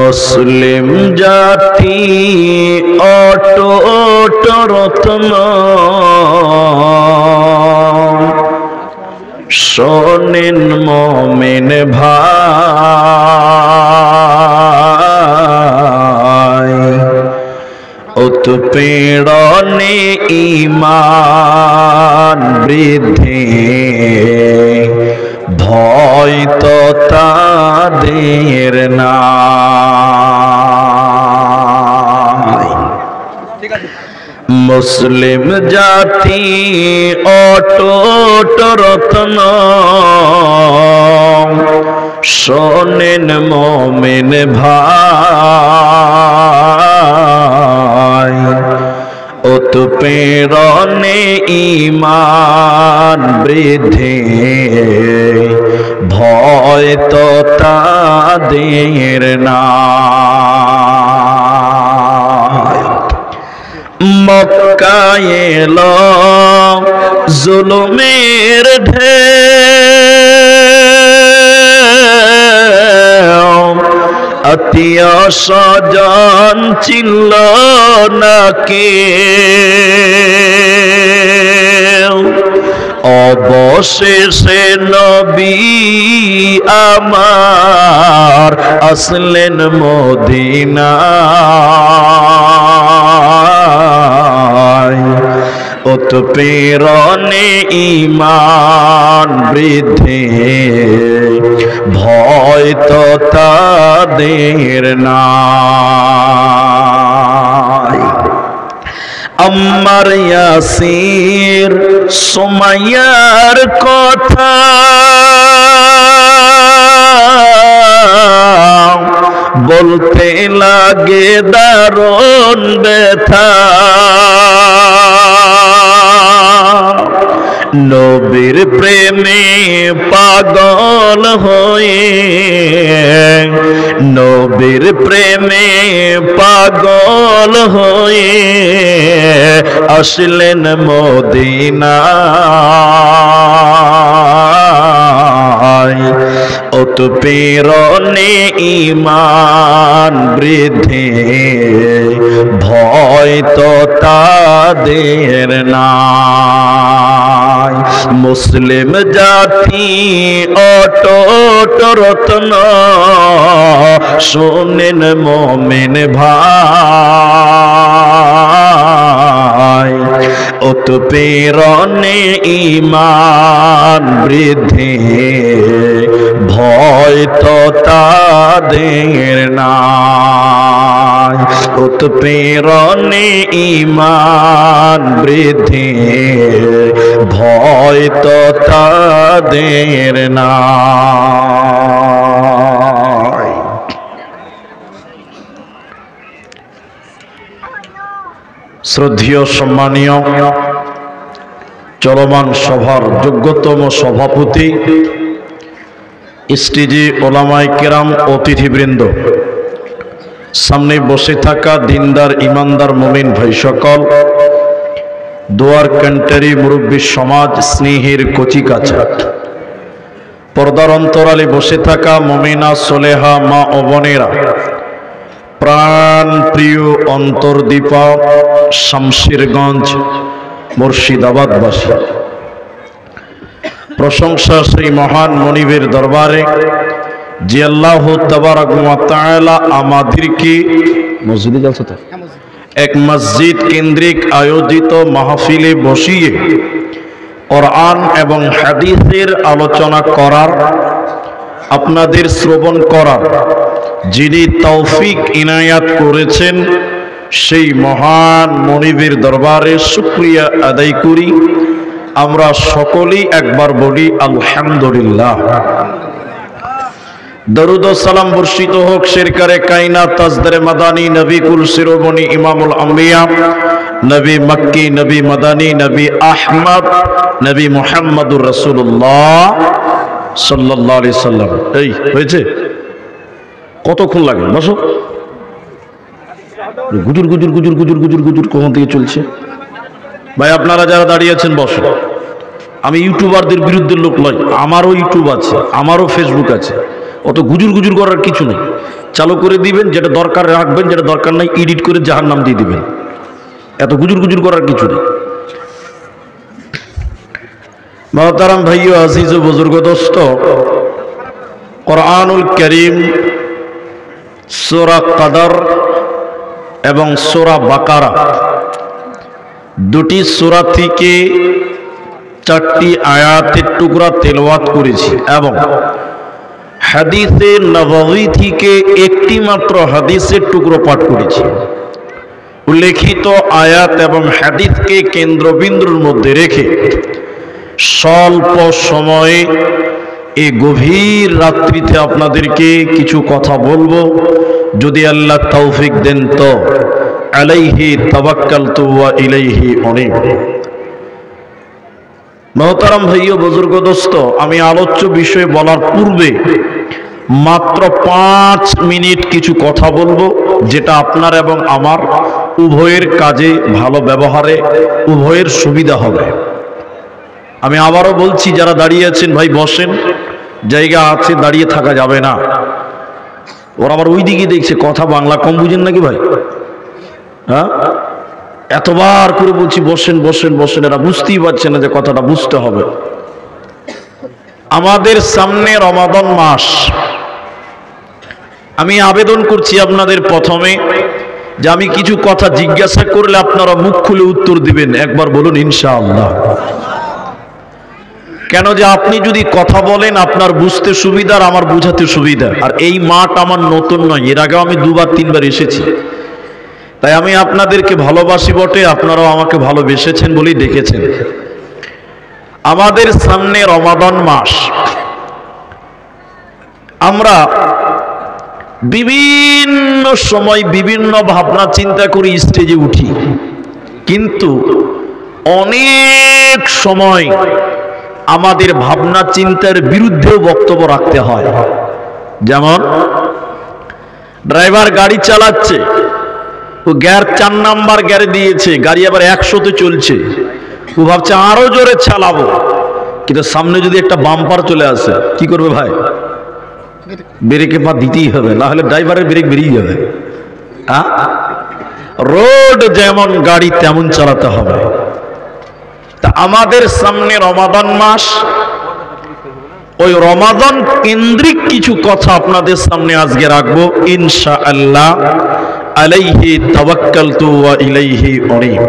মুসলিম জাতি অটুট রত্ন, শোনেন মুমিন ভাই, উৎপীড়নে ঈমান বৃদ্ধি, ভয় তো তাদের নাই। মুসলিম জাতি অটুট রত্ন, শোনেন মুমিন ভাই, উৎপীড়নে ঈমান বৃদ্ধি, ভয় তো তাদের নাই। মক্কায় এলো জুলুমের ঢেউ, আত্মীয় স্বজন ছিল না কেউ, অবশেষে নবী আমার আসলেন মদিনায়, উৎপীড়নে ঈমান বৃদ্ধি, ভয় তো তাদের নাই। আম্মার ইয়াসির সুমাইয়ার কথা বলতে লাগে দারুণ ব্যথা, নবীর প্রেমে পাগল হয়ে, নবীর প্রেমে পাগল হয়ে আসলেন মদিনায়, উৎপীড়নে ঈমান বৃদ্ধি, ভয় তো তাদের নাই। মুসলিম জাতি অটুট রত্ন, শোনেন মুমিন ভাই, উৎপীড়নে ঈমান বৃদ্ধি, ভয় তো তাদের নাই। উৎপীড়নে ঈমান বৃদ্ধি, ভয় তো তাদের নাই। শ্রদ্ধেয় সম্মানীয় চলমান সভার যোগ্যতম সভাপতি, স্টেজে ওলামায়ে কেরাম, অতিথিবৃন্দ, সামনে বসে থাকা দিনদার ইমানদার মুমিন ভাই সকল, দোয়ার কান্টারি মুরব্বী সমাজ, স্নেহের কচিকাচা, পর্দার অন্তরালে বসে থাকা মুমিনা সোলেহা মা ও বোনেরা, প্রাণ প্রিয় অন্তর্দীপা শামশিরগঞ্জ মুর্শিদাবাদবাসী, প্রশংসা সেই মহান মনিবের দরবারে যে আল্লাহ তাবারক ওয়া তাআলা আমাদেরকে মসজিদে জলসাতে এক মসজিদ কেন্দ্রিক আয়োজিত মাহফিলে বসিয়ে কোরআন এবং হাদিসের আলোচনা করার, আপনাদের শ্রবণ করার যিনি তৌফিক ইনায়াত করেছেন, সেই মহান মনিবের দরবারে শুকরিয়া আদায় করি। আমরা সকলেই একবার বলি আলহামদুলিল্লাহ। দরুদ ও সালাম বর্ষিত হোক সরকারে কায়নাত তাজদারে মাদানী, নবী কুল শিরোমণি ইমামুল আম্বিয়া, নবী মক্কি, নবী মাদানী, নবী আহমদ, নবী মুহাম্মদুর রাসূলুল্লাহ সাল্লাল্লাহু আলাইহি সাল্লাম। এই হয়েছে, কতক্ষণ লাগে? বসো। গুজুর গুজুর গুজুর গুজুর গুজুর গুজুর কখন থেকে চলছে? ভাই আপনারা যারা দাঁড়িয়ে আছেন বসো। আমি ইউটিউবারদের বিরুদ্ধে লোক নয়, আমারও ইউটিউব আছে, আমারও ফেসবুক আছে, অত গুজুর গুজুর করার কিছু নেই। চালু করে দিবেন, যেটা দরকার রাখবেন, যেটা দরকার নাই এডিট করে জাহান্নাম দিয়ে দিবেন। এত গুজুর গুজুর করার কিছু নেই। মহতারাম ভাইও, আজিজ ও বুজুর্গ দোস্ত, কোরআনুল কারীম সূরা কদর এবং সূরা বাকারা দুটি সূরা থেকে 4টি আয়াতের টুকরা তেলাওয়াত করেছি এবং হাদিসে নববী থেকে একটি মাত্র হাদিসের টুকরো পাঠ করেছি। উল্লেখিত আয়াত এবং হাদিসকে কেন্দ্রবিন্দুর মধ্যে রেখে স্বল্প সময়ে এই গভীর রাত্রিতে আপনাদেরকে কিছু কথা বলবো, যদি আল্লাহ তৌফিক দেন তো। আলাইহি তাওয়াক্কালতু ওয়া ইলাইহি উনীব। মহতারাম ভাইও, বুজুর্গ দোস্ত, আমি আলোচ্য বিষয়ে বলার পূর্বে মাত্র 5 মিনিট কিছু কথা বলবো, যেটা আপনার এবং আমার উভয়ের কাজে, ভালো ব্যবহারে উভয়ের সুবিধা হবে। আমি আবারও বলছি, যারা দাঁড়িয়ে আছেন ভাই বসেন, জায়গা আছে, দাঁড়িয়ে থাকা যাবে না। ওরা আবার ওই দিকে দেখছে, কথা বাংলা কম বুঝেন নাকি ভাই? হ্যাঁ, এতবার করে বলছি বসেন বসেন বসেন, এরা বুঝতেই পারছে না যে কথাটা বুঝতে হবে। আমাদের সামনে রমাদান মাস। আমি আবেদন করছি আপনাদের প্রথমে যে আমি কিছু কথা জিজ্ঞাসা করলে আপনারা মুখ খুলে উত্তর দিবেন। একবার বলুন ইনশাআল্লাহ। কেন যে আপনি যদি কথা বলেন আপনার বুঝতে সুবিধা আর আমার বুঝাতে সুবিধা। আর এই মাঠ আমার নতুন নয়, এর আগেও আমি 2বার 3বার এসেছি। তাই আমি আপনাদেরকে ভালোবাসি বটে, আপনারাও আমাকে ভালোবেসেছেন বলেই ডেকেছেন। আমাদের সামনে রমাদান মাস। আমরা বিভিন্ন সময় বিভিন্ন ভাবনা চিন্তা করে স্টেজে উঠি, কিন্তু অনেক সময় আমাদের ভাবনা চিন্তার বিরুদ্ধেও বক্তব্য রাখতে হয়। যেমন ড্রাইভার গাড়ি চালাচ্ছে, ও গিয়ার 4 নাম্বার গিয়ারে দিয়েছে, গাড়ি আবার 100-তে চলছে। ও ভাবছে আরো জোরে চালাবো, কিন্তু সামনে যদি একটা বাম্পার চলে আসে, কি করবে ভাই? ব্রেকে পা দিতেই হবে, না হলে ড্রাইভারের ব্রেক বেরিয়ে যাবে। রোড যেমন গাড়ি তেমন চালাতে হবে। তা আমাদের সামনে রমাদান মাস, ওই রমাদান কেন্দ্রিক কিছু কথা আপনাদের সামনে আজকে রাখবো ইনশাআল্লাহ। আলাইহি তাওয়াক্কালতু ওয়া ইলাইহি উনীব।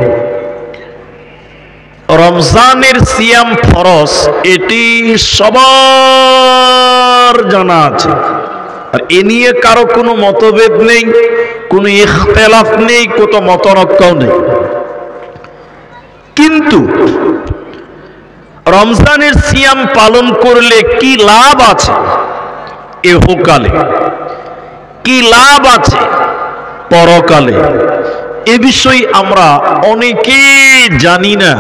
রমজানের সিয়াম ফরজ, এটি সবার জানা আছে, আর এ নিয়ে কারো কোনো মতভেদ নেই, কোনো ইখতিলাফ নেই, কত মতনক্কাও নেই। কিন্তু রমজানের সিয়াম পালন করলে কি লাভ আছে ইহকালে, কি লাভ আছে পরকালে, এ বিষয়ে আমরা অনেকেই জানি না,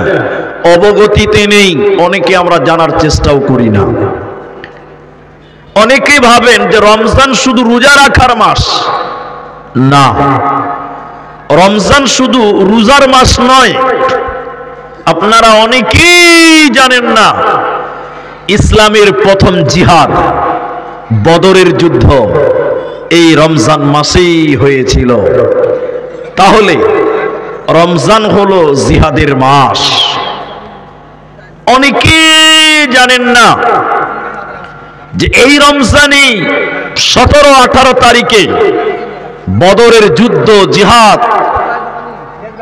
অবগতিতে নেই। অনেকে আমরা জানার চেষ্টাও করি না। অনেকে ভাবেন যে রমজান শুধু রোজা রাখার মাস। না, রমজান শুধু রোজার মাস নয়। আপনারা অনেকেই জানেন না, ইসলামের প্রথম জিহাদ বদরের যুদ্ধ এই রমজান মাসেই হয়েছিল। তাহলে রমজান হলো জিহাদের মাস। অনেকেই জানেন না যে এই রমজানে 17-18 তারিখে বদরের যুদ্ধ, জিহাদ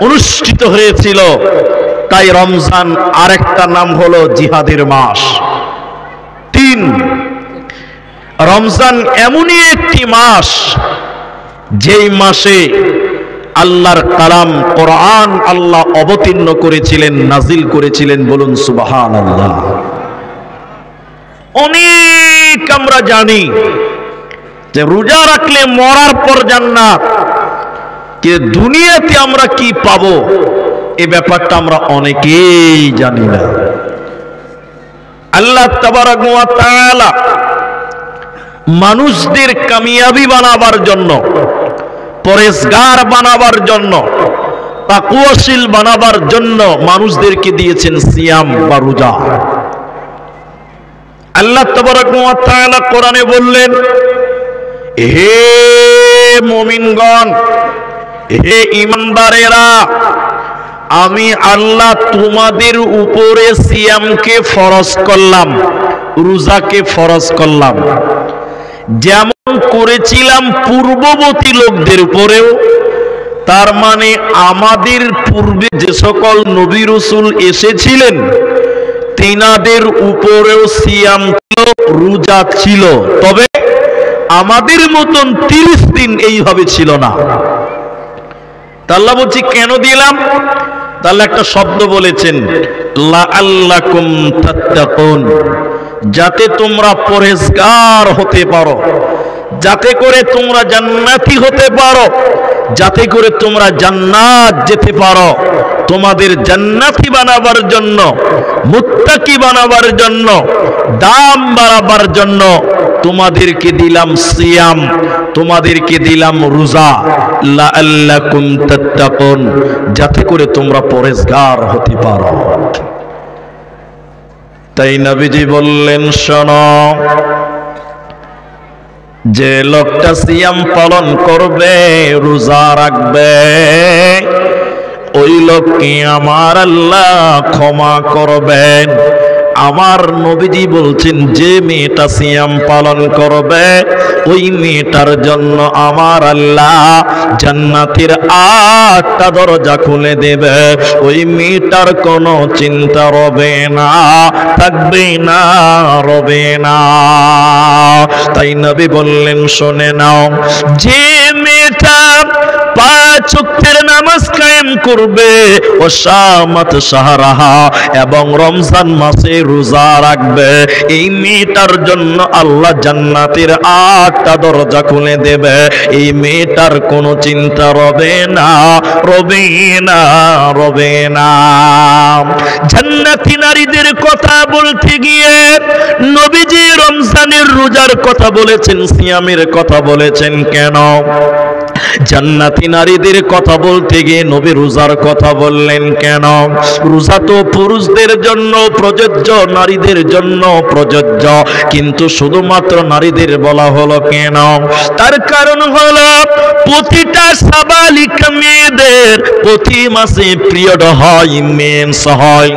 অনুষ্ঠিত হয়েছিল। তাই রমজান আরেকটা নাম হলো জিহাদের মাস। 3, রমজান এমনই একটি মাস যেই মাসে আল্লাহর কালাম কোরআন আল্লাহ অবতীর্ণ করেছিলেন, নাজিল করেছিলেন। বলুন সুবহানাল্লাহ। অনেক আমরা জানি যে রোজা রাখলে মরার পর জান্নাত, যে দুনিয়াতে আমরা কি পাবো এই ব্যাপারটা আমরা অনেকেই জানি না। আল্লাহ তাবারাক ওয়া তাআলা মানুষদের কামিয়াবি বানাবার জন্য, পরেজগার বানাবার জন্য, তাকওয়াশীল বানাবার জন্য মানুষদেরকে দিয়েছেন সিয়াম বা রোজা। আল্লাহ তাবারাক ওয়া তাআলা কোরআনে বললেন, হে মুমিনগণ, হে ঈমানদারেরা, আমি আল্লাহ তোমাদের উপরে সিয়ামকে ফরজ করলাম, রোজাকে ফরজ করলাম, যেমন করেছিলাম পূর্ববর্তী লোকদের উপরেও। তার মানে আমাদের পূর্বে যে সকল নবী রাসূল এসেছিলেন তিনাদের উপরেও সিয়াম ছিল, রোজা ছিল, তবে আমাদের মতন 30 দিন এইভাবে ছিল না। আল্লাহ বলছি কেন দিলাম? তাহলে একটা শব্দ বলেছেন, লাআল্লাকুম তাত্তাকুন, যাতে তোমরা পরহেজগার হতে পারো, যাতে করে তোমরা জান্নাতি হতে পারো, যাতে করে তোমরা জান্নাত যেতে পারো। তোমাদের জান্নাতি বানাবার জন্য, মুত্তাকি বানাবার জন্য, দাম বাড়াবার জন্য তোমাদেরকে দিলাম সিয়াম, তোমাদেরকে দিলাম রোজা, লাআল্লাকুম তাত্তাকুন, যাতে করে তোমরা পরহেজগার হতে পারো। তাই নবীজি বললেন, শোনো, যে লোকটা সিয়াম পালন করবে, রোজা রাখবে, ওই লোককে আমার আল্লাহ ক্ষমা করবেন। আমার নবীজি বলছেন, যে মেয়েটা সিয়াম পালন করবে ওই মেয়েটার জন্য আমার আল্লাহ জান্নাতের 8টা দরজা খুলে দেবে। ওই মেয়েটার কোনো চিন্তা রবে না, থাকবে না, রবে না। তাই নবী বললেন, শুনে নাও, যে মেয়েটা 5 ওয়াক্তের নামাজ কায়েম করবে, ও শামাত শাহরাহা, এবং রমজান মাসে রোজা রাখবে, এই মেয়েটার জন্য আল্লাহ জান্নাতের 8টা দরজা খুলে দেবে। এই মেয়েটার কোনো চিন্তা রবে না, রবে না, রবে না। জান্নাতি নারীদের কথা বলতে গিয়ে নবীজি রমজানের রোজার কথা বলেছেন, সিয়ামের কথা বলেছেন কেন? জান্নাতি নারীদের কথা বলতে গিয়ে নবী রোজার কথা বললেন কেন? রোজা তো পুরুষদের জন্য প্রযোজ্য, নারীদের জন্য প্রযোজ্য, কিন্তু শুধুমাত্র নারীদের বলা হলো কেন? তার কারণ হলো প্রতিটা সাবালিকা মেয়েদের প্রতি মাসে পিরিয়ড হয়, মেন্স হয়,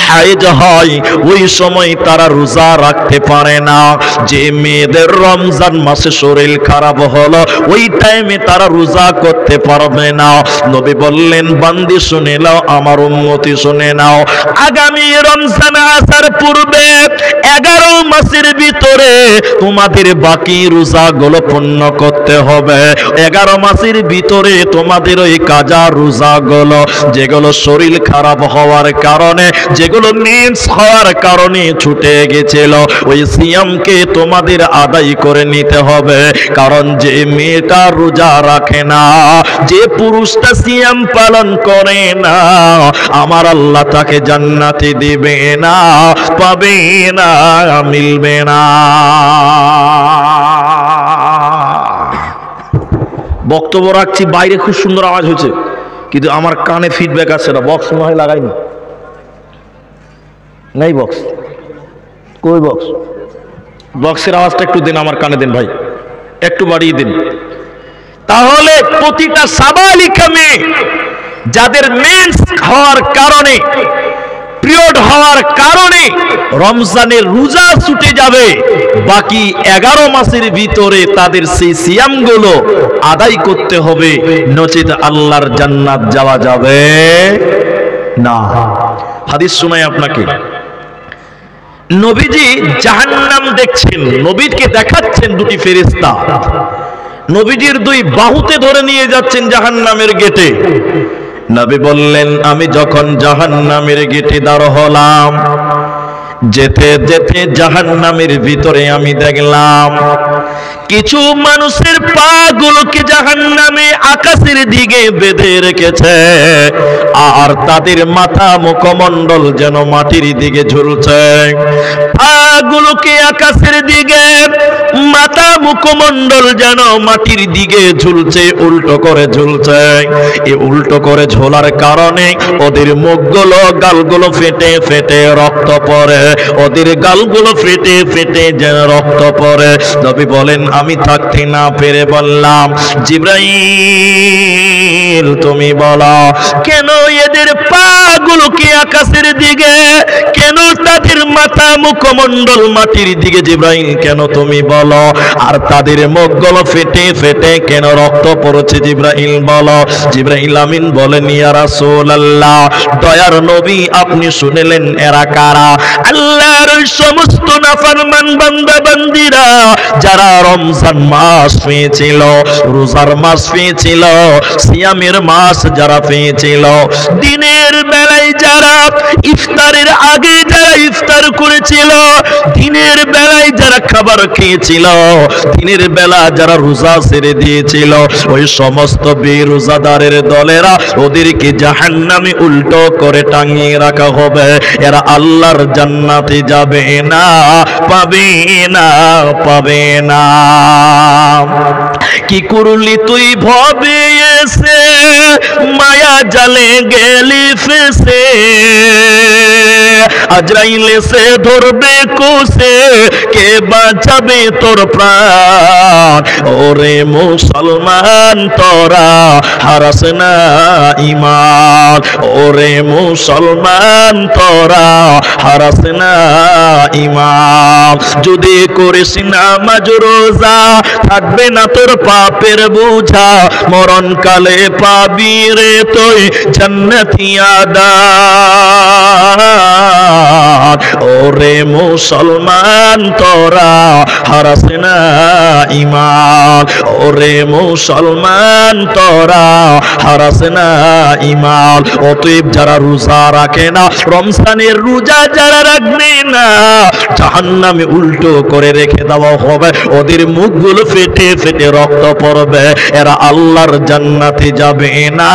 হাইজ হয়, ওই সময় তারা রোজা রাখতে পারে না। যে মেয়েদের রমজান মাসে শরীর খারাপ হলো, ওই টাইমে তারা রোজা করতে পারবে না। নবী বললেন, বান্দি শুনে নাও, আমার উম্মতি শুনে নাও, আগামী রমজান আসার পূর্বে 11 মাসের ভিতরে তোমাদের বাকি রোজাগুলো পূর্ণ করতে হবে। 11 মাসের ভিতরে তোমাদের ওই কাজা রোজাগুলো, যেগুলো শরীর খারাপ হওয়ার কারণে, যেগুলো মেন্স হওয়ার কারণে ছুটে গেছিল, ওই সিয়ামকে তোমাদের আদায় করে নিতে হবে। কারণ যে মেয়েটা রোজা রাখে না, যে পুরুষটা সিয়াম পালন করে না, আমার আল্লাহ তাকে জান্নাতে দিবে না, পাবে না, মিলবে না। বক্তব্য রাখছি, বাইরে খুব সুন্দর আওয়াজ হচ্ছে, কিন্তু আমার কানে ফিডব্যাক আসছে না। বক্স মনে হয় লাগাইনি, নাই বক্স, কই বক্স? বক্সের আওয়াজটা একটু দিন, আমার কানে দিন ভাই, একটু বাড়িয়ে দিন। তাহলে প্রতিটা সাবালিকা মেয়ে যাদের মেন্স হওয়ার কারণে, পিরিয়ড হওয়ার কারণে রমজানের রোজা ছুটে যাবে, বাকি 11 মাসের ভিতরে তাদের সেই সিয়ামগুলো আদায় করতে হবে, নচেত আল্লাহর জান্নাত যাওয়া যাবে না। হাদিস শোনাই আপনাকে, নবীজি জাহান্নাম দেখছেন, নবীকে দেখাচ্ছেন দুটি ফেরেশতা, নবীজির 2 বাহুতে ধরে নিয়ে যাচ্ছেন জাহান্নামের গেটে। নবী বললেন, আমি যখন জাহান্নামের গেটে দাঁড় হলাম, যেতে যেতে জাহান্নামের ভিতরে আমি দেখলাম কিছু মানুষের পা গুলোকে জাহান্নামে আকাশের দিকে বেঁধে রেখেছে, আর তাদের মাথা মুখমণ্ডল যেন মাটির দিকে ঝুলছে। পা গুলোকে আকাশের দিকে, মাথা মুখমণ্ডল যেন মাটির দিকে ঝুলছে, উল্টো করে ঝুলছে। এই উল্টো করে ঝোলার কারণে ওদের মুখগুলো গালগুলো ফেটে ফেটে রক্ত পড়ে, ওদের গালগুলো ফেটে ফেটে যেন রক্ত পড়ে। নবী বলেন আমি থাকতে না পেরে বললাম, জিবরাইল তুমি বলো কেন এদের পা গুলোকে আকাশের দিকে, কেন তাদের মাথা মুখমণ্ডল মাটির দিকে, জিবরাইল কেন তুমি বলো, আর তাদের মুখগুলো ফেটে ফেটে কেন রক্ত পড়ছে, জিবরাইল বলো। জিবরাইল আমিন বলেন ইয়া রাসূলুল্লাহ, দয়ার নবী আপনি শুনলেন এরা কারা? আল্লাহর ওই সমস্ত নাফরমান বান্দা বান্দিরা যারা রমজান মাস পেয়েছিল, রোজার মাস পেয়েছিল, সিয়ামের মাস যারা পেয়েছিল, দিনের বেলায় যারা ইফতারের আগে যারা ইফতার করেছিল, দিনের বেলায় যারা খাবার খেয়েছিল, দিনের বেলা যারা রোজা ছেড়ে দিয়েছিল, ওই সমস্ত বেরোজাদারের দলেরা ওদেরকে জাহান্নামে উল্টো করে টাঙিয়ে রাখা হবে। এরা আল্লাহর জান্নাতে যাবে না, পাবে না, পাবে না। কি করলি তুই ভবে এসে, মায়া জালে গেলি ফেসে, আজরাইল এসে ধরবে কোসে, কে বাঁচাবে তোর প্রাণ? ওরে মুসলমান তোরা হারাস না ঈমান, ওরে মুসলমান তোরা হারাস না ঈমান। যদি করিস নামাজ রোজা থাকবে না তোর পাপের বোঝা, মরণকালে পাবি রে তুই জান্নাতি আদান। ওরে মুসলমান তোরা হারাস না ঈমান, ওরে মুসলমান তোরা হারাস না ঈমান। অতএব যারা রোজা রাখে না, রমজানের রোজা যারা রাখবে না, জাহান্নামে উল্টো করে রেখে দেওয়া হবে, ওদের মুখগুলো ফেটে ফেটে রক্ত পড়বে। এরা আল্লাহর জান্নাতে যাবে না,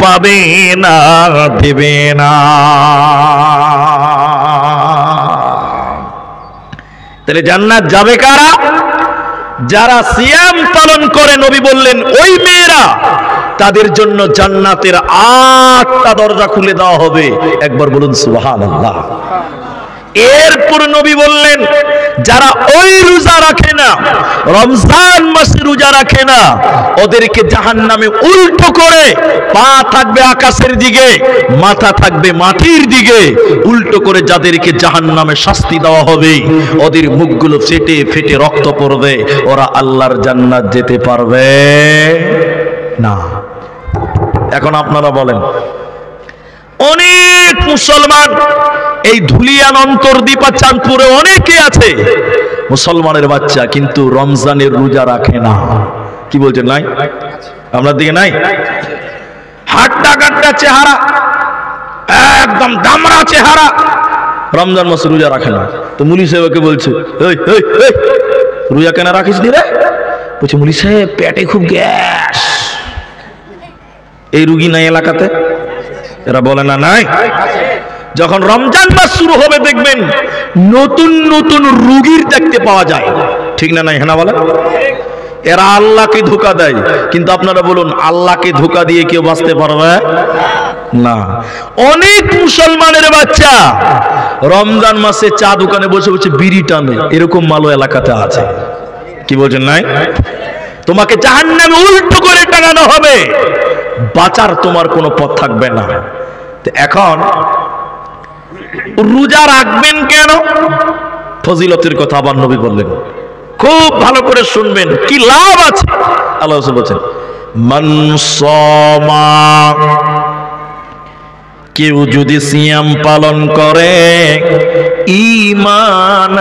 পাবে না, দেবে না। তাহলে জান্নাত যাবে কারা? যারা সিয়াম পালন করে। নবী বললেন ওই মেয়েরা, তাদের জন্য জান্নাতের 8টা দরজা খুলে দেওয়া হবে। একবার বলুন সুবহানাল্লাহ। এরপর নবী বললেন যারা ওই রোজা রাখে না, রমজান মাসে রোজা রাখে না, ওদেরকে জাহান্নামে উল্টো করে পা থাকবে আকাশের দিকে, মাথা থাকবে মাটির দিকে, উল্টো করে যাদেরকে জাহান্নামে শাস্তি দেওয়া হবে, ওদের মুখগুলো ফেটে ফেটে রক্ত পড়বে, ওরা আল্লাহর জান্নাত যেতে পারবে না। এখন আপনারা বলেন, অনেক মুসলমান এই ধুলিয়ান অন্তর্দীপা চাঁদপুরে অনেকে আছে মুসলমানের বাচ্চা, কিন্তু রমজানের রোজা রাখে না। কি বলছেন? নাই? আপনার দিকে নাই? হাট্টা কাট্টা চেহারা, একদম দামড়া চেহারা, রমজান মাসে রোজা রাখে না। তো মুলি সাহেবকে বলছে, রোজা কেন রাখিস নি রে? বলছে মুলি সাহেব পেটে খুব গ্যাস। এই রুগী নাই এলাকাতে? এরা বলে না নাই? যখন রমজান মাস শুরু হবে দেখবেন নতুন নতুন রুগীর দেখতে পাওয়া যায়, ঠিক না? নাই? হ্যাঁ বলে। এরা আল্লাহকে ধোঁকা দেয়, কিন্তু আপনারা বলুন আল্লাহকে ধোঁকা দিয়ে কেউ বাঁচতে পারবে না। অনেক মুসলমানের বাচ্চা রমজান মাসে চা দোকানে বসে বসে বিড়ি টানে, এরকম মালো এলাকাতে আছে। কি বলছেন? নাই? তোমাকে জাহান্নামে উল্টো করে টাঙানো হবে, বাঁচার তোমার কোনো পথ থাকবে না। এখন রোজা রাখবেন কেন? ফজিলতের কথা আবার নবী বললেন, খুব ভালো করে শুনবেন, কি লাভ আছে। আল্লাহ বলছেন মান সামা, কেউ যদি সিয়াম পালন করে, ঈমান,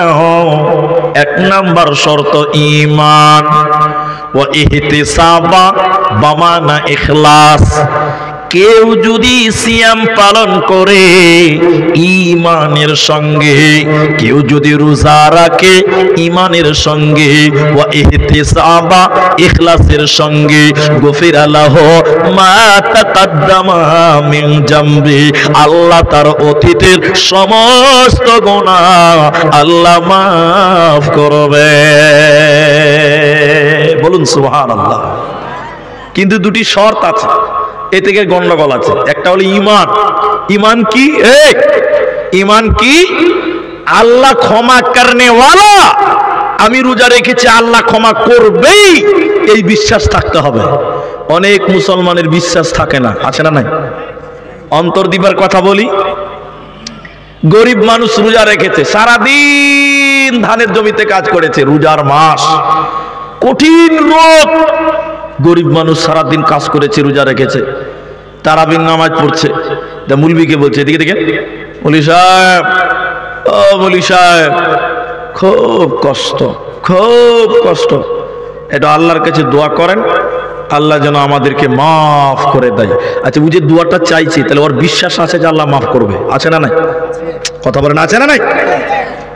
1 নাম্বার শর্ত ঈমান, ওয়া ইহতিসাবা বামানা ইখলাস, কেউ যদি সিয়াম পালন করে ঈমানের সঙ্গে, কেউ যদি রোজা রাখে ঈমানের সঙ্গে, ওয়া ইহতিসাবা ইখলাসের সঙ্গে, গফিরা লাহু মা তাকাদ্দামা মিন জামবি, আল্লাহ তার অতীতের সমস্ত গুনাহ আল্লাহ মাফ করবে। বলুন সুবহানাল্লাহ। কিন্তু দুটি শর্ত আছে, এ থেকে গন্ডগোল আছে। একটা হলো ঈমান। ঈমান কি? ঈমান কি? আল্লাহ ক্ষমা করনে ওয়ালা, আমি রোজা রেখেছি আল্লাহ ক্ষমা করবেই, এই বিশ্বাস থাকতে হবে। অনেক মুসলমানের বিশ্বাস থাকে না, আছে না নাই? অন্তর দিবার কথা বলি, গরিব মানুষ রোজা রেখেছে, সারাদিন ধানের জমিতে কাজ করেছে, রোজার মাস, কঠিন রোদ, গরিব মানুষ সারাদিন কাজ করেছে, রোজা রেখেছে, তারাবির নামাজ পড়ছে, তা মুলবিকে বলছে, এদিকে দেখেন মৌলী সাহেব, ও মৌলী সাহেব, খুব কষ্ট, খুব কষ্ট, এটা আল্লাহর কাছে দোয়া করেন, আল্লাহ যেন আমাদেরকে মাফ করে দেয়। আচ্ছা, বুঝে দোয়াটা চাইছি, তাহলে ওর বিশ্বাস আছে যে আল্লাহ মাফ করবে, আছে না নাই? কথা বলেন, আছে না নাই?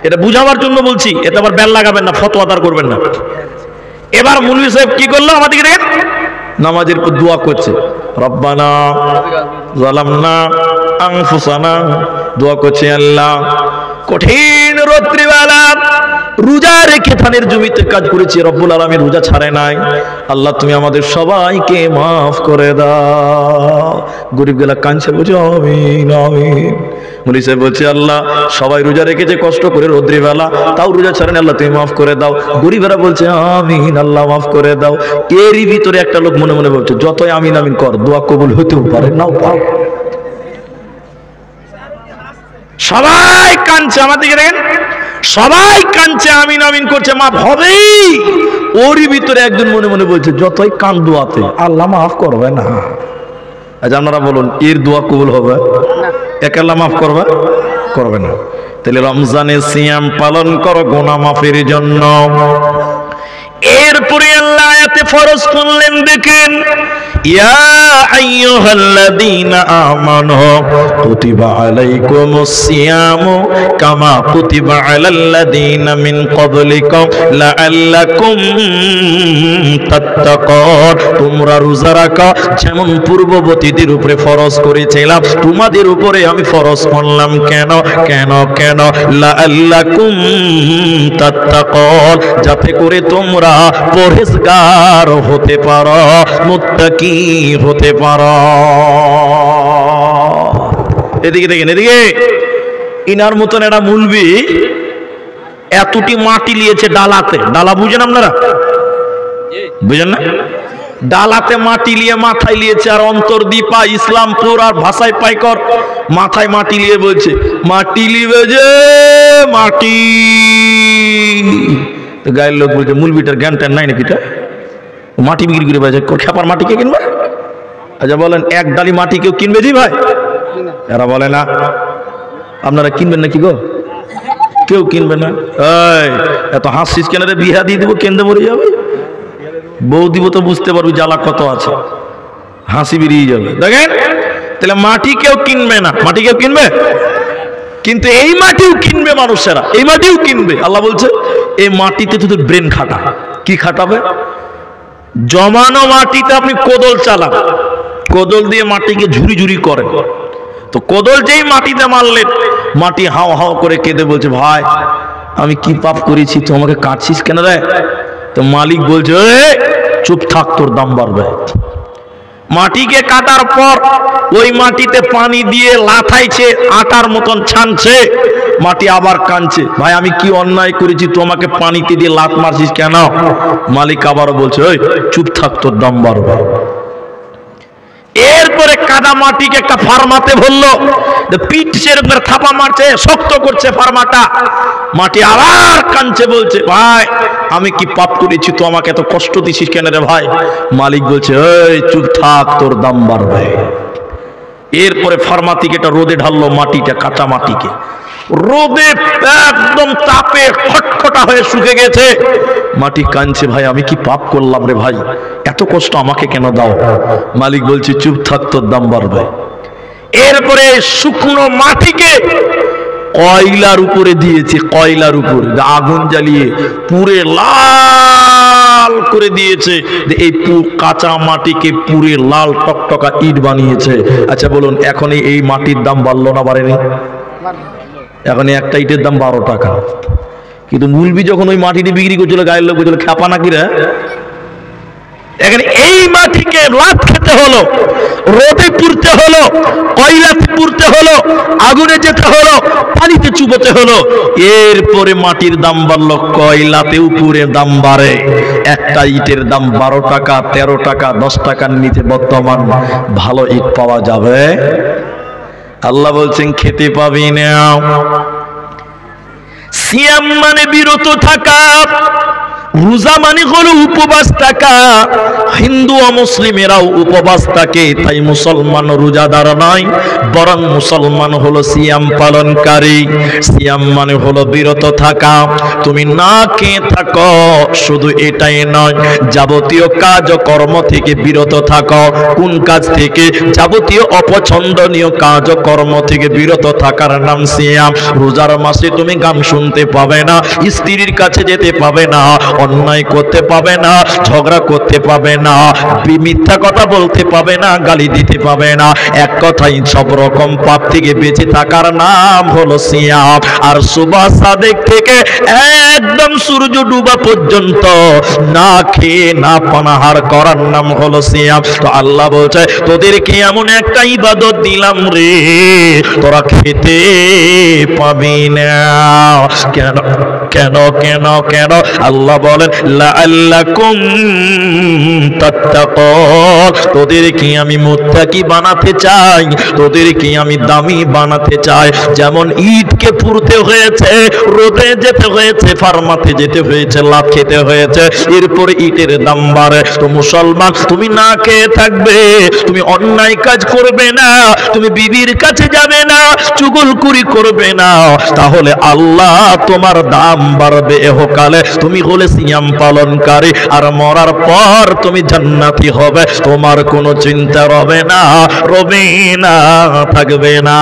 এটা বুঝাবার জন্য বলছি, এটা আবার বেল লাগাবেন না, ফতোয়াদার করবেন না। এবার মুলবি সাহেব কি করলো, আমাদেরকে দেখেন নামাজের পর দোয়া করছে, রব্বানা যালামনা আনফুসানা, দোয়া করছে আল্লাহ, কঠিন রাত্রিবেলা রোজা রেখে ধানের জমিতে কাজ করেছি, রব্বুল আলামিন রোজা ছাড়ে নাই, আল্লাহ তুমি আমাদের সবাইকে মাফ করে দাও। গরিব গেলা কাঁদছে, বলছে আমিন আমিন। মুলি সাহেব বলছে, আল্লাহ সবাই রোজা রেখেছে কষ্ট করে রাত্রিবেলা, তাও রোজা ছাড়েন, আল্লাহ তুমি মাফ করে দাও। গরিবেরা বলছে আমিন, আল্লাহ মাফ করে দাও। এরই ভিতরে একটা লোক মনে মনে বলছে, যতই আমিন আমিন কর, দোয়া কবুল হতেও পারে, নাও পারে। সবাই কাঁদছে, আমার দিকে দেখেন, সবাই কাঁদছে, আমিন আমিন করছে, মাফ হবেই। ওরই ভিতরে একজন মনে মনে বলছে, যতই কান দোয়াতে আল্লাহ মাফ করবে না। আচ্ছা আপনারা বলুন, এর দোয়া কবুল হবে? একে আল্লাহ মাফ করবে? করবে না। তাহলে রমজানে সিয়াম পালন করো গুনাহ মাফের জন্য। এরপরে আল্লাহ আয়াতে ফরজ করলেন, দেখেন, ইয়া আইয়ুহাল্লাযীনা আমানু কুতিবা আলাইকুমুস সিয়ামু কামা কুতিবা আলাল্লাযীনা মিন ক্বাবলিকুম লাআল্লাকুম তাত্তাকুন, তোমরা রোজা রাখো যেমন পূর্ববর্তীদের উপরে ফরজ করেছিলাম, তোমাদের উপরে আমি ফরজ করলাম। কেন কেন কেন? লাআল্লাকুম তাত্তাকুন, যাতে করে তোমরা পরহেজগার হতে পারো, মুত্তাকি হতে পারো। এদিকে দেখেন, এদিকে ইনার মতন একটা মুলবি এতটি মাটি নিয়েছে ডালাতে, ডালা বুঝেন আপনারা? বুঝেন না? ডালাতে মাটি নিয়ে মাথায় নিয়েছে, আর অন্তর দীপা ইসলামপুর আর ভাষায় পাইকর মাথায় মাটি নিয়ে বলছে, মাটি লিবে যে মাটি। তো গায়ের লোক বলছে, মুলবিটার জ্ঞান ট্যান নাই নাকি, মাটি বিক্রি করে বেড়েছে, খেপার মাটি কে কিনবে? আচ্ছা বলেন, এক ডালি মাটি কেউ কিনবে জি ভাই? এরা বলে না। আপনারা কিনবেন নাকি গো? কেউ কিনবে না। এত হাসছিস কেন রে? বিহা দিয়ে দিব, কেন্দ্রে মরে যাবে, বউ দিব তো বুঝতে পারবি জ্বালা কত আছে, হাসি বেরিয়ে যাবে। দেখেন, তাহলে মাটি কেউ কিনবে না। মাটি কেউ কিনবে? কিন্তু এই মাটিও কিনবে মানুষেরা, এই মাটিও কিনবে। আল্লাহ বলছে, এই মাটিতে তোদের ব্রেন খাটা। কি খাটাবে? জমানো মাটিতে আপনি কোদল চালান, কোদল দিয়ে মাটিকে ঝুরি ঝুরি করেন, তো কোদল যেই মাটিতে মারলেন, মাটি হাও হাও করে কেঁদে বলছে, ভাই আমি কি পাপ করেছি, তুই আমাকে কাটছিস কেন রে? তো মালিক বলছে, চুপ থাক, তোর দাম বাড়বে। মাটিকে কাটার পর ওই মাটিতে পানি দিয়ে লাথাইছে, আটার মতন ছানছে, মাটি আবার কাঁদছে, ভাই আমি কি অন্যায় করেছি, তুই আমাকে পানিতে দিয়ে লাথ মারছিস কেন? মালিক আবারও বলছে, ওই চুপ থাক, তোর দাম বাড়বে। এরপরে কাদা মাটিকে একটা ফার্মাতে ভরলো, পিঠ সেরকম থাপা মারছে, শক্ত করছে ফার্মাটা, মাটি আবার কাঁদছে, বলছে, ভাই আমি কি পাপ করেছি, তো আমাকে এত কষ্ট দিছিস কেন রে ভাই? মালিক বলছে, এই চুপ থাক, তোর দাম বাড়বে। এরপরে ফার্মাতিকে এটা রোদে ঢাললো, মাটিটা, কাঁচা মাটিকে, রোদে একদম তাপে খটখটা হয়ে শুকে গেছে। মাটি কাঁদছে, ভাই আমি কি পাপ করলাম রে ভাই, এত কষ্ট আমাকে কেন দাও? মালিক বলছে চুপ থাক, তোর দাম বাড়বে। এরপরে শুকনো মাটিকে কয়লার উপরে দিয়েছে, কয়লার উপরে আগুন জ্বালিয়ে পুরে লাল করে দিয়েছে। এই কাঁচা মাটিকে পুরে লাল টকটকা ইট বানিয়েছে। আচ্ছা বলুন, এখন এই মাটির দাম বাড়লো না বাড়েনি? এখন একটা ইটের দাম 12 টাকা। কিন্তু মুলবি যখন ওই মাটিটি বিক্রি করছিল, গায়ের লোক বলছিল খ্যাপা নাকি রে। এখানে এই মাটিকে লাত খেতে হলো, রোদে পুড়তে হলো, কয়লাতে পুড়তে হলো, আগুনে যেতে হলো, পানিতে চুবোতে হলো। এরপরে মাটির দাম বাড়লো, কয়লাতেও পুড়ে দাম বাড়ে। একটা ইটের দাম 12 টাকা, 13 টাকা, 10 টাকার নিচে বর্তমান ভালো ইট পাওয়া যাবে? আল্লাহ বলছেন খেতে পাবি না। সিয়াম মানে বিরত থাকা, রোজা মানে হলো উপবাস থাকা। হিন্দু ও মুসলিমেরাও উপবাস থাকে, তাই মুসলমান রোজাদার নয়, বরং মুসলমান হলো সিয়াম পালনকারী। সিয়াম মানে হলো বিরত থাকা। তুমি না খেয়ে থাকো, শুধু এটাই নয়, যাবতীয় কাজ ও কর্ম থেকে বিরত থাকো। কোন কাজ থেকে? যাবতীয় অপছন্দনীয় কাজ ও কর্ম থেকে বিরত থাকার নাম সিয়াম। রোজার মাসে তুমি গান শুনতে পাবে না, স্ত্রীর কাছে যেতে পাবে না, অন্যায় করতে পাবে না, ঝগড়া করতে পাবে না, মিথ্যা কথা বলতে পাবে না, গালি দিতে পাবে না। এক কথাই সব রকম পাপ থেকে বেঁচে থাকার নাম হলো সিয়াম। আর সুবহ সাদেক থেকে একদম সূর্য ডুবা পর্যন্ত না খেয়ে না পানাহার করার নাম হলো সিয়াম। তো আল্লাহ বলছে তোদেরকে এমন একটা ইবাদত দিলাম রে, তোরা খেতে পাবি না। কেন কেন কেন কেন? আল্লাহ বলেন লাআল্লাকুম তাত্তাকুন, তোদেরকে আমি মুত্তাকি বানাতে চাই, তোদেরকে আমি দামি বানাতে চাই। যেমন ইটকে পুড়তে হয়েছে, রোদে যেতে হয়েছে, ফার্মাতে যেতে হয়েছে, লাভ খেতে হয়েছে, এরপরে ইটের দাম বাড়ে। তো মুসলমান তুমি না খেয়ে থাকবে, তুমি অন্যায় কাজ করবে না, তুমি বিবির কাছে যাবে না, চুগলখুরি করবে না, তাহলে আল্লাহ তোমার দাম বাড়বে এহকালে। তুমি হলে সিয়াম পালনকারী, আর মরার পর তুমি জান্নাতি হবে, তোমার কোনো চিন্তা রবে না, থাকবে না।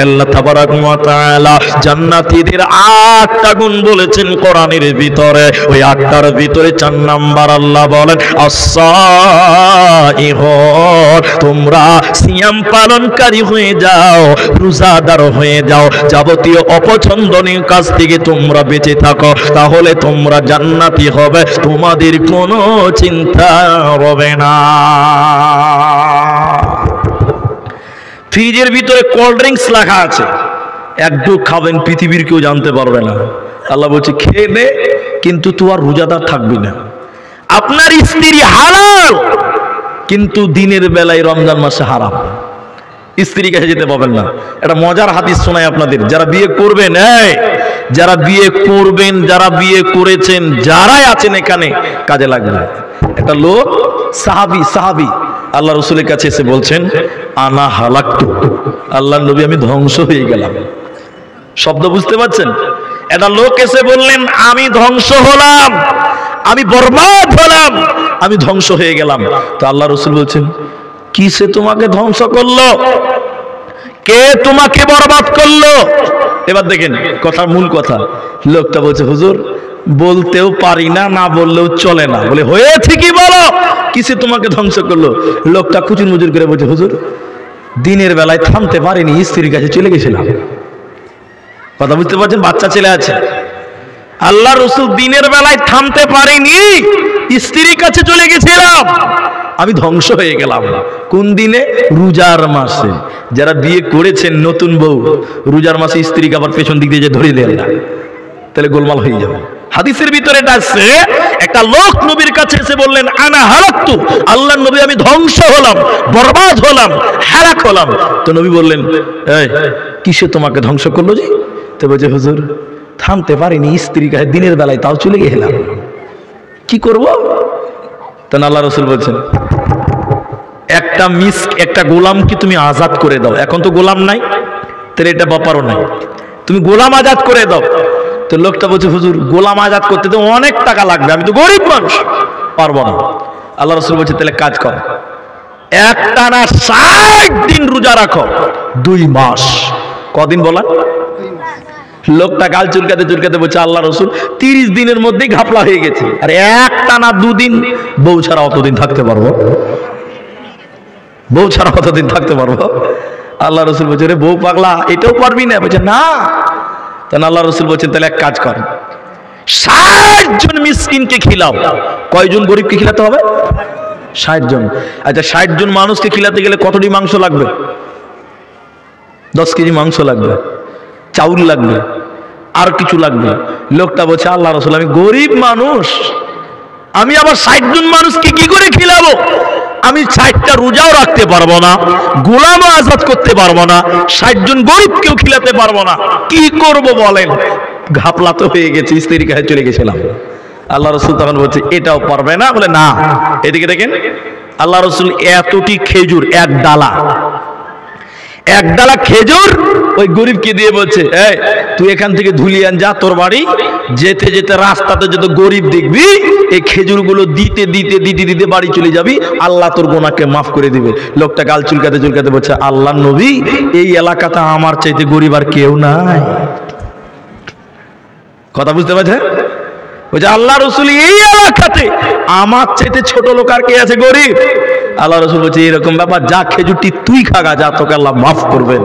আল্লাহ তাবারাক ওয়া তাআলা জান্নাতীদের 8টা গুণ বলেছেন কোরআনের ভিতরে। ওই 8টার ভিতরে 4 নাম্বার আল্লাহ বলেন আস-সাইহুন, তোমরা সিয়াম পালনকারী হয়ে যাও, রোজাদার হয়ে যাও, যাবতীয় অপছন্দনীয় কাজ থেকে তোমরা বেঁচে থাকো, তাহলে তোমরা জান্নাতি হবে, তোমাদের কোনো চিন্তা হবে না। ফ্রিজের ভিতরে কোল্ড ড্রিঙ্কস রাখা আছে, এক ঢোক খাবেন, পৃথিবীর কেউ জানতে পারবে না। আল্লাহ বলছে খেয়ে নে, কিন্তু তুই আর রোজাদার থাকবি না। আপনার স্ত্রী হালাল, কিন্তু দিনের বেলায় রমজান মাসে হারাম, স্ত্রীর কাছে যেতে পাবেন না। একটা মজার হাদিস শোনাই আপনাদের, যারা বিয়ে করবেন, যারা বিয়ে করবেন, যারা বিয়ে করেছেন, যারাই আছেন এখানে, কাজে লাগবে। একটা লোক সাহাবী আল্লাহ রসুলের কাছে এসে বলছেন আনা হালাকতু, আল্লাহ নবী আমি ধ্বংস হয়ে গেলাম। শব্দ বুঝতে পারছেন? একটা লোক এসে বললেন আমি ধ্বংস হলাম, আমি বরবাদ হলাম, আমি ধ্বংস হয়ে গেলাম। তো আল্লাহ রসুল বলছেন কিসে তোমাকে ধ্বংস করলো? কে তোমাকে বরবাদ করলো? এবার দেখেন কথার মূল কথা। লোকটা বলছে হুজুর বলতেও পারি না, না বললেও চলে না। বলে হয়েছে কি বলো, কিসে তোমাকে ধ্বংস করলো? লোকটা কুচুর মুজুর করে বলছে হুজুর দিনের বেলায় থামতে পারিনি, স্ত্রীর কাছে চলে গেছিলাম। কথা বুঝতে পারছেন? বাচ্চা ছেলে আছে। আল্লাহ রসুল দিনের বেলায় থামতে পারিনি, স্ত্রীর কাছে চলে গেছিলাম, আমি ধ্বংস হয়ে গেলাম। কোন দিনে? রোজার মাসে। যারা বিয়ে করেছেন নতুন বউ, রোজার মাসে স্ত্রীকে আবার পেছন দিক দিয়ে যে ধরে দেন না, তাহলে গোলমাল হয়ে যাবে। হাদিসের ভিতরে এটা আছে, একটা লোক নবীর কাছে এসে বললেন আনা হালাকতু, আল্লাহ নবী আমি ধ্বংস হলাম, বরবাদ হলাম, হালাক হলাম। তো নবী বললেন এই কিসে তোমাকে ধ্বংস করলো জি? তো বলছে হুজুর থামতে পারিনি, স্ত্রী কাছে দিনের বেলায় তাও চলে গেলাম, কি করব? তখন আল্লাহ রসুল বলছেন একটা গোলাম কি তুমি আজাদ করে দাও। এখন তো গোলাম নাই, তাহলে এটা ব্যাপারও নাই। তুমি গোলাম আজাদ করে দাও। তো লোকটা বলছে হুজুর গোলাম আজাদ করতে তো অনেক টাকা লাগবে, আমি তো গরিব মানুষ, পারবো না। আল্লাহ রাসূল বলছে তাহলে কাজ কর, একটানা 60 দিন রোজা রাখো, 2 মাস। কদিন বলা? লোকটা গাল চুলকাতে চুলকাতে বলছে আল্লাহ রাসূল 30 দিনের মধ্যেই ঘাপলা হয়ে গেছে, আর একটানা 2 দিন, বউ ছাড়া অতদিন থাকতে পারবো? বউ ছাড়া কতদিন থাকতে পারবো? আল্লাহ রাসূল বলছে রে বউ পাগলা, এটাও পারবি না? বলছে না। তখন আল্লাহ রাসূল বলছেন তাহলে এক কাজ কর, 60 জন মিসকিনকে খিলাও। কয়জন গরিবকে খিলাতে হবে? 60 জন। আচ্ছা 60 জন মানুষকে খিলাতে গেলে কতটি মাংস লাগবে? 10 কেজি মাংস লাগবে, চাউল লাগবে, আর কিছু লাগবে। লোকটা বলছে আল্লাহ রাসূল আমি গরিব মানুষ, আমি আবার 60 জন মানুষকে কি করে খিলাবো? আমি 60টা রোজাও রাখতে পারবো না, গোলামও আজাদ করতে পারবো না, 60 জন গরিবকেও খিলাতে পারবো না, কি করব বলেন? ঘাপলা তো হয়ে গেছে, স্ত্রীর কাছে চলে গেছিলাম। আল্লাহ রাসূল তখন বলছে এটাও পারবে না? বলে না। এদিকে দেখেন আল্লাহ রাসূল এতটি খেজুর, এক ডালা খেজুর ওই গরিবকে দিয়ে বলছে এই তুই এখান থেকে ধুলিয়ান যা তোর বাড়ি, যেতে যেতে রাস্তাতে যত গরিব দেখবি এই খেজুরগুলো দিতে দিতে দিতে দিতে বাড়ি চলে যাবি, আল্লাহ তোর গুনাহকে মাফ করে দিবে। লোকটা গাল চুলকাতে চুলকাতে বলছে আল্লাহর নবী এই এলাকাতে আমার চাইতে গরিব আর কেউ নাই। কথা বুঝতে পারছে? বলছে আল্লাহ রাসূল এই এলাকাতে আমার চাইতে ছোট লোক আর কে আছে গরিব? আল্লাহ রাসূল বলছে এরকম ব্যাপার, যা খেজুরটি তুই খাগা, যা তোকে আল্লাহ মাফ করবেন।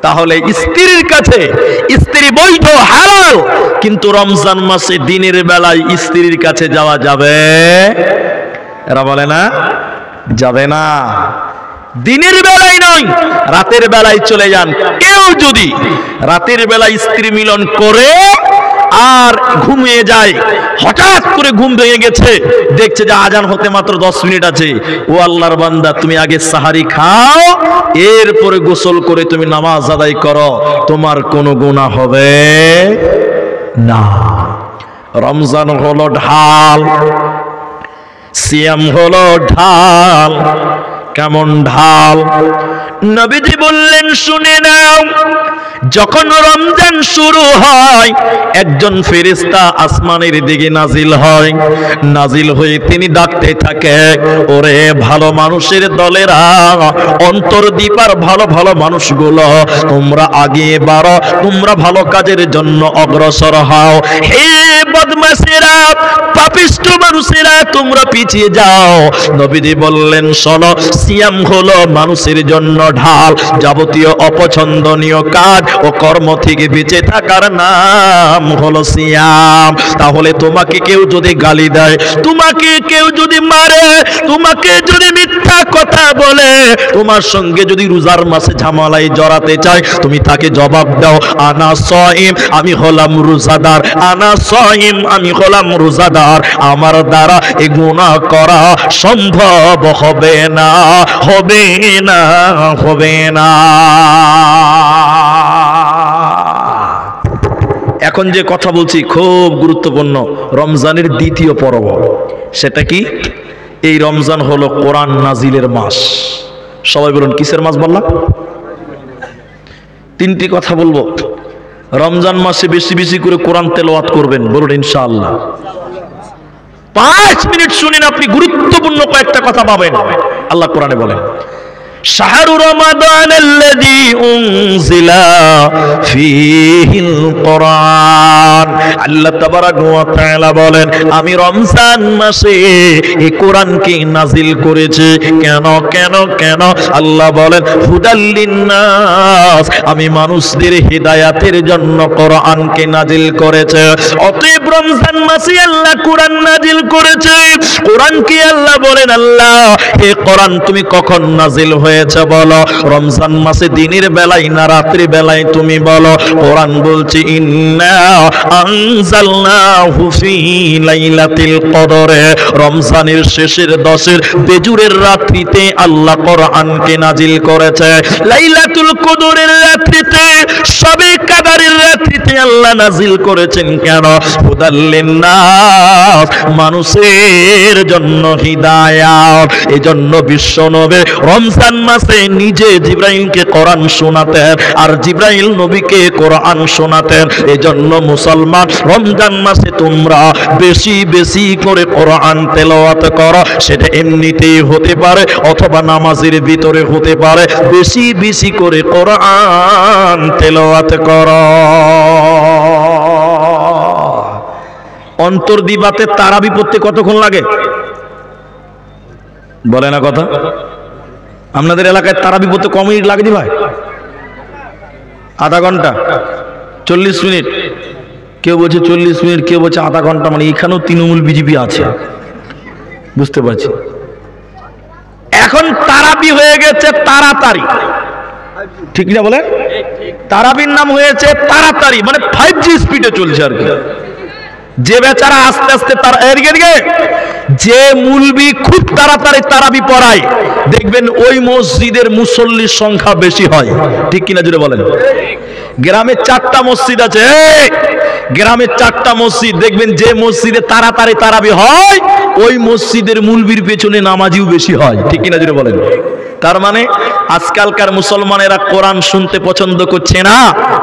তাহলে স্ত্রীর কাছে স্ত্রী বৈধ হালাল, কিন্তু রমজান মাসে দিনের বেলায় স্ত্রীর কাছে যাওয়া যাবে? এরা বলে না যাবে না, দিনের বেলায় নয়, রাতের বেলায় চলে যান। কেউ যদি রাতের বেলায় স্ত্রী মিলন করে আর ঘুমিয়ে যায়, হঠাৎ করে ঘুম ভেঙে গেছে, দেখছে যে আজান হতে মাত্র 10 মিনিট আছে, ও আল্লাহর বান্দা তুমি আগে সাহারি খাও, এরপরে গোসল করে তুমি নামাজ আদায় করো, তোমার কোনো গুনাহ হবে না। রমজান হলো ঢাল, সিয়াম হলো ঢাল। কেমন ঢাল? নবীজি বললেন শুনে নাও, যখন রমজান শুরু হয় একজন ফেরেশতা আসমানের দিকে নাজিল হয়, নাজিল হয়ে তিনি ডাকতে থাকে ওরে ভালো মানুষের দলেরা, অন্তর দীপার ভালো ভালো মানুষগুলো তোমরা আগে বাড়ো, তোমরা ভালো কাজের জন্য অগ্রসর হও। হে বদমাশেরা, পাপিষ্ঠ মানুষেরা, তোমরা পিছিয়ে যাও। নবীজি বললেন শোনো, সিয়াম হলো মানুষের জন্য ঢাল, যাবতীয় অপছন্দনীয় কাজ ও কর্ম থেকে বেঁচে থাকার নাম হলো সিয়াম। তাহলে তোমাকে কেউ যদি গালি দেয়, তোমাকে কেউ যদি মারে, তোমাকে যদি মিথ্যা কথা বলে, তোমার সঙ্গে যদি রোজার মাসে ঝামেলায় জড়াতে চায়, তুমি তাকে জবাব দাও আনা সাইম, আমি হলাম রোজাদার, আনা সাইম, আমি হলাম রোজাদার, আমার দ্বারা এই গুনাহ করা সম্ভব হবে না, হবে না, হবে না। এখন যে কথা বলছি খুব গুরুত্বপূর্ণ, রমজানের দ্বিতীয় পর্ব। সেটা কি? এই রমজান হলো কোরআন নাজিলের মাস। সবাই বলুন কিসের মাস বললাম? 3টি কথা বলবো। রমজান মাসে বেশি বেশি করে কোরআন তেলাওয়াত করবেন, বলুন ইনশাআল্লাহ। 5 মিনিট শুনেন, আপনি গুরুত্বপূর্ণ কয়েকটা কথা পাবেন। আল্লাহ কোরআনে বলেন শাহরু রমাদানাল্লাযী উনজিলা ফীহিল কোরআন। আল্লাহ তাবারাকা ওয়া তাআলা বলেন আমি রমজান মাসে এই কোরআনকে নাজিল করেছি। কেন কেন কেন? আল্লাহ বলেন হুদাল লিন্নাস, আমি মানুষদের হিদায়াতের জন্য কোরআনকে নাজিল করেছে। অতএব রমজান মাসে আল্লাহ কোরআন নাজিল করেছে। কোরআনকে আল্লাহ বলেন আল্লাহ হে কোরআন তুমি কখন নাজিল হয়েছে বলো? রমজান মাসে দিনের বেলায় না রাত্রি বেলায় তুমি বলো। কোরআন বলছে ইন্না আনজালনাহু ফী লাইলাতিল কদরে, রমজানের শেষের 10-এর বেজুরের রাত্রিতে আল্লাহ কোরআনকে নাজিল করেছে। লাইলাতুল কদরের রাত্রিতে, শবে কদরের রাত্রিতে আল্লাহ নাজিল করেছেন। কেন? হুদাল লিন্নাস, মানুষের জন্য হিদায়াত। এজন্য বিশ্বনবী রমজান মাসে নিজে জিবরাইলকে কোরআন শোনাতেন আর জিবরাইল নবীকে কোরআন শোনাতেন। এজন্য মুসলমান রমজান মাসে তোমরা বেশি বেশি করে কোরআন তেলাওয়াত করো। সেটা এমনিতেই হতে পারে অথবা নামাজের ভিতরে হতে পারে। বেশি বেশি করে কোরআন তেলাওয়াত করো। অন্তর্দিবাতে তারাবি পড়তে কতক্ষণ লাগে বলে না কথা? আপনাদের এলাকায় তারাবি পড়তে কম মিনিট লাগে নি ভাই? আধা ঘন্টা, 40 মিনিট, কেউ বলছে 40 মিনিট, কেউ বলছে আধা ঘন্টা। মানে এখানেও তৃণমূল বিজেপি আছে, বুঝতে পারছি। এখন তারাবি হয়ে গেছে তাড়াতাড়ি, ঠিক না বলে? তারাবির নাম হয়েছে তাড়াতাড়ি, মানে 5G স্পিডে চলছে আর কি। যে বেচারা আস্তে আস্তে তার এদিকে যে মুলবি খুব তাড়াতাড়ি তারাবি পড়ায় দেখবেন ওই মসজিদের মুসল্লির সংখ্যা বেশি হয়, ঠিক কিনা জুড়ে বলেন? গ্রামে 4টা মসজিদ আছে, গ্রামে 4টা মসজিদ, দেখবেন যে মসজিদে তাড়াতাড়ি তারাবি হয় ওই মসজিদের মুলবির পেছনে নামাজিও বেশি হয়, ঠিক কিনা জুড়ে বলেন? তার মানে আজকালকার মুসলমানেরা কোরআন শুনতে পছন্দ করছে না।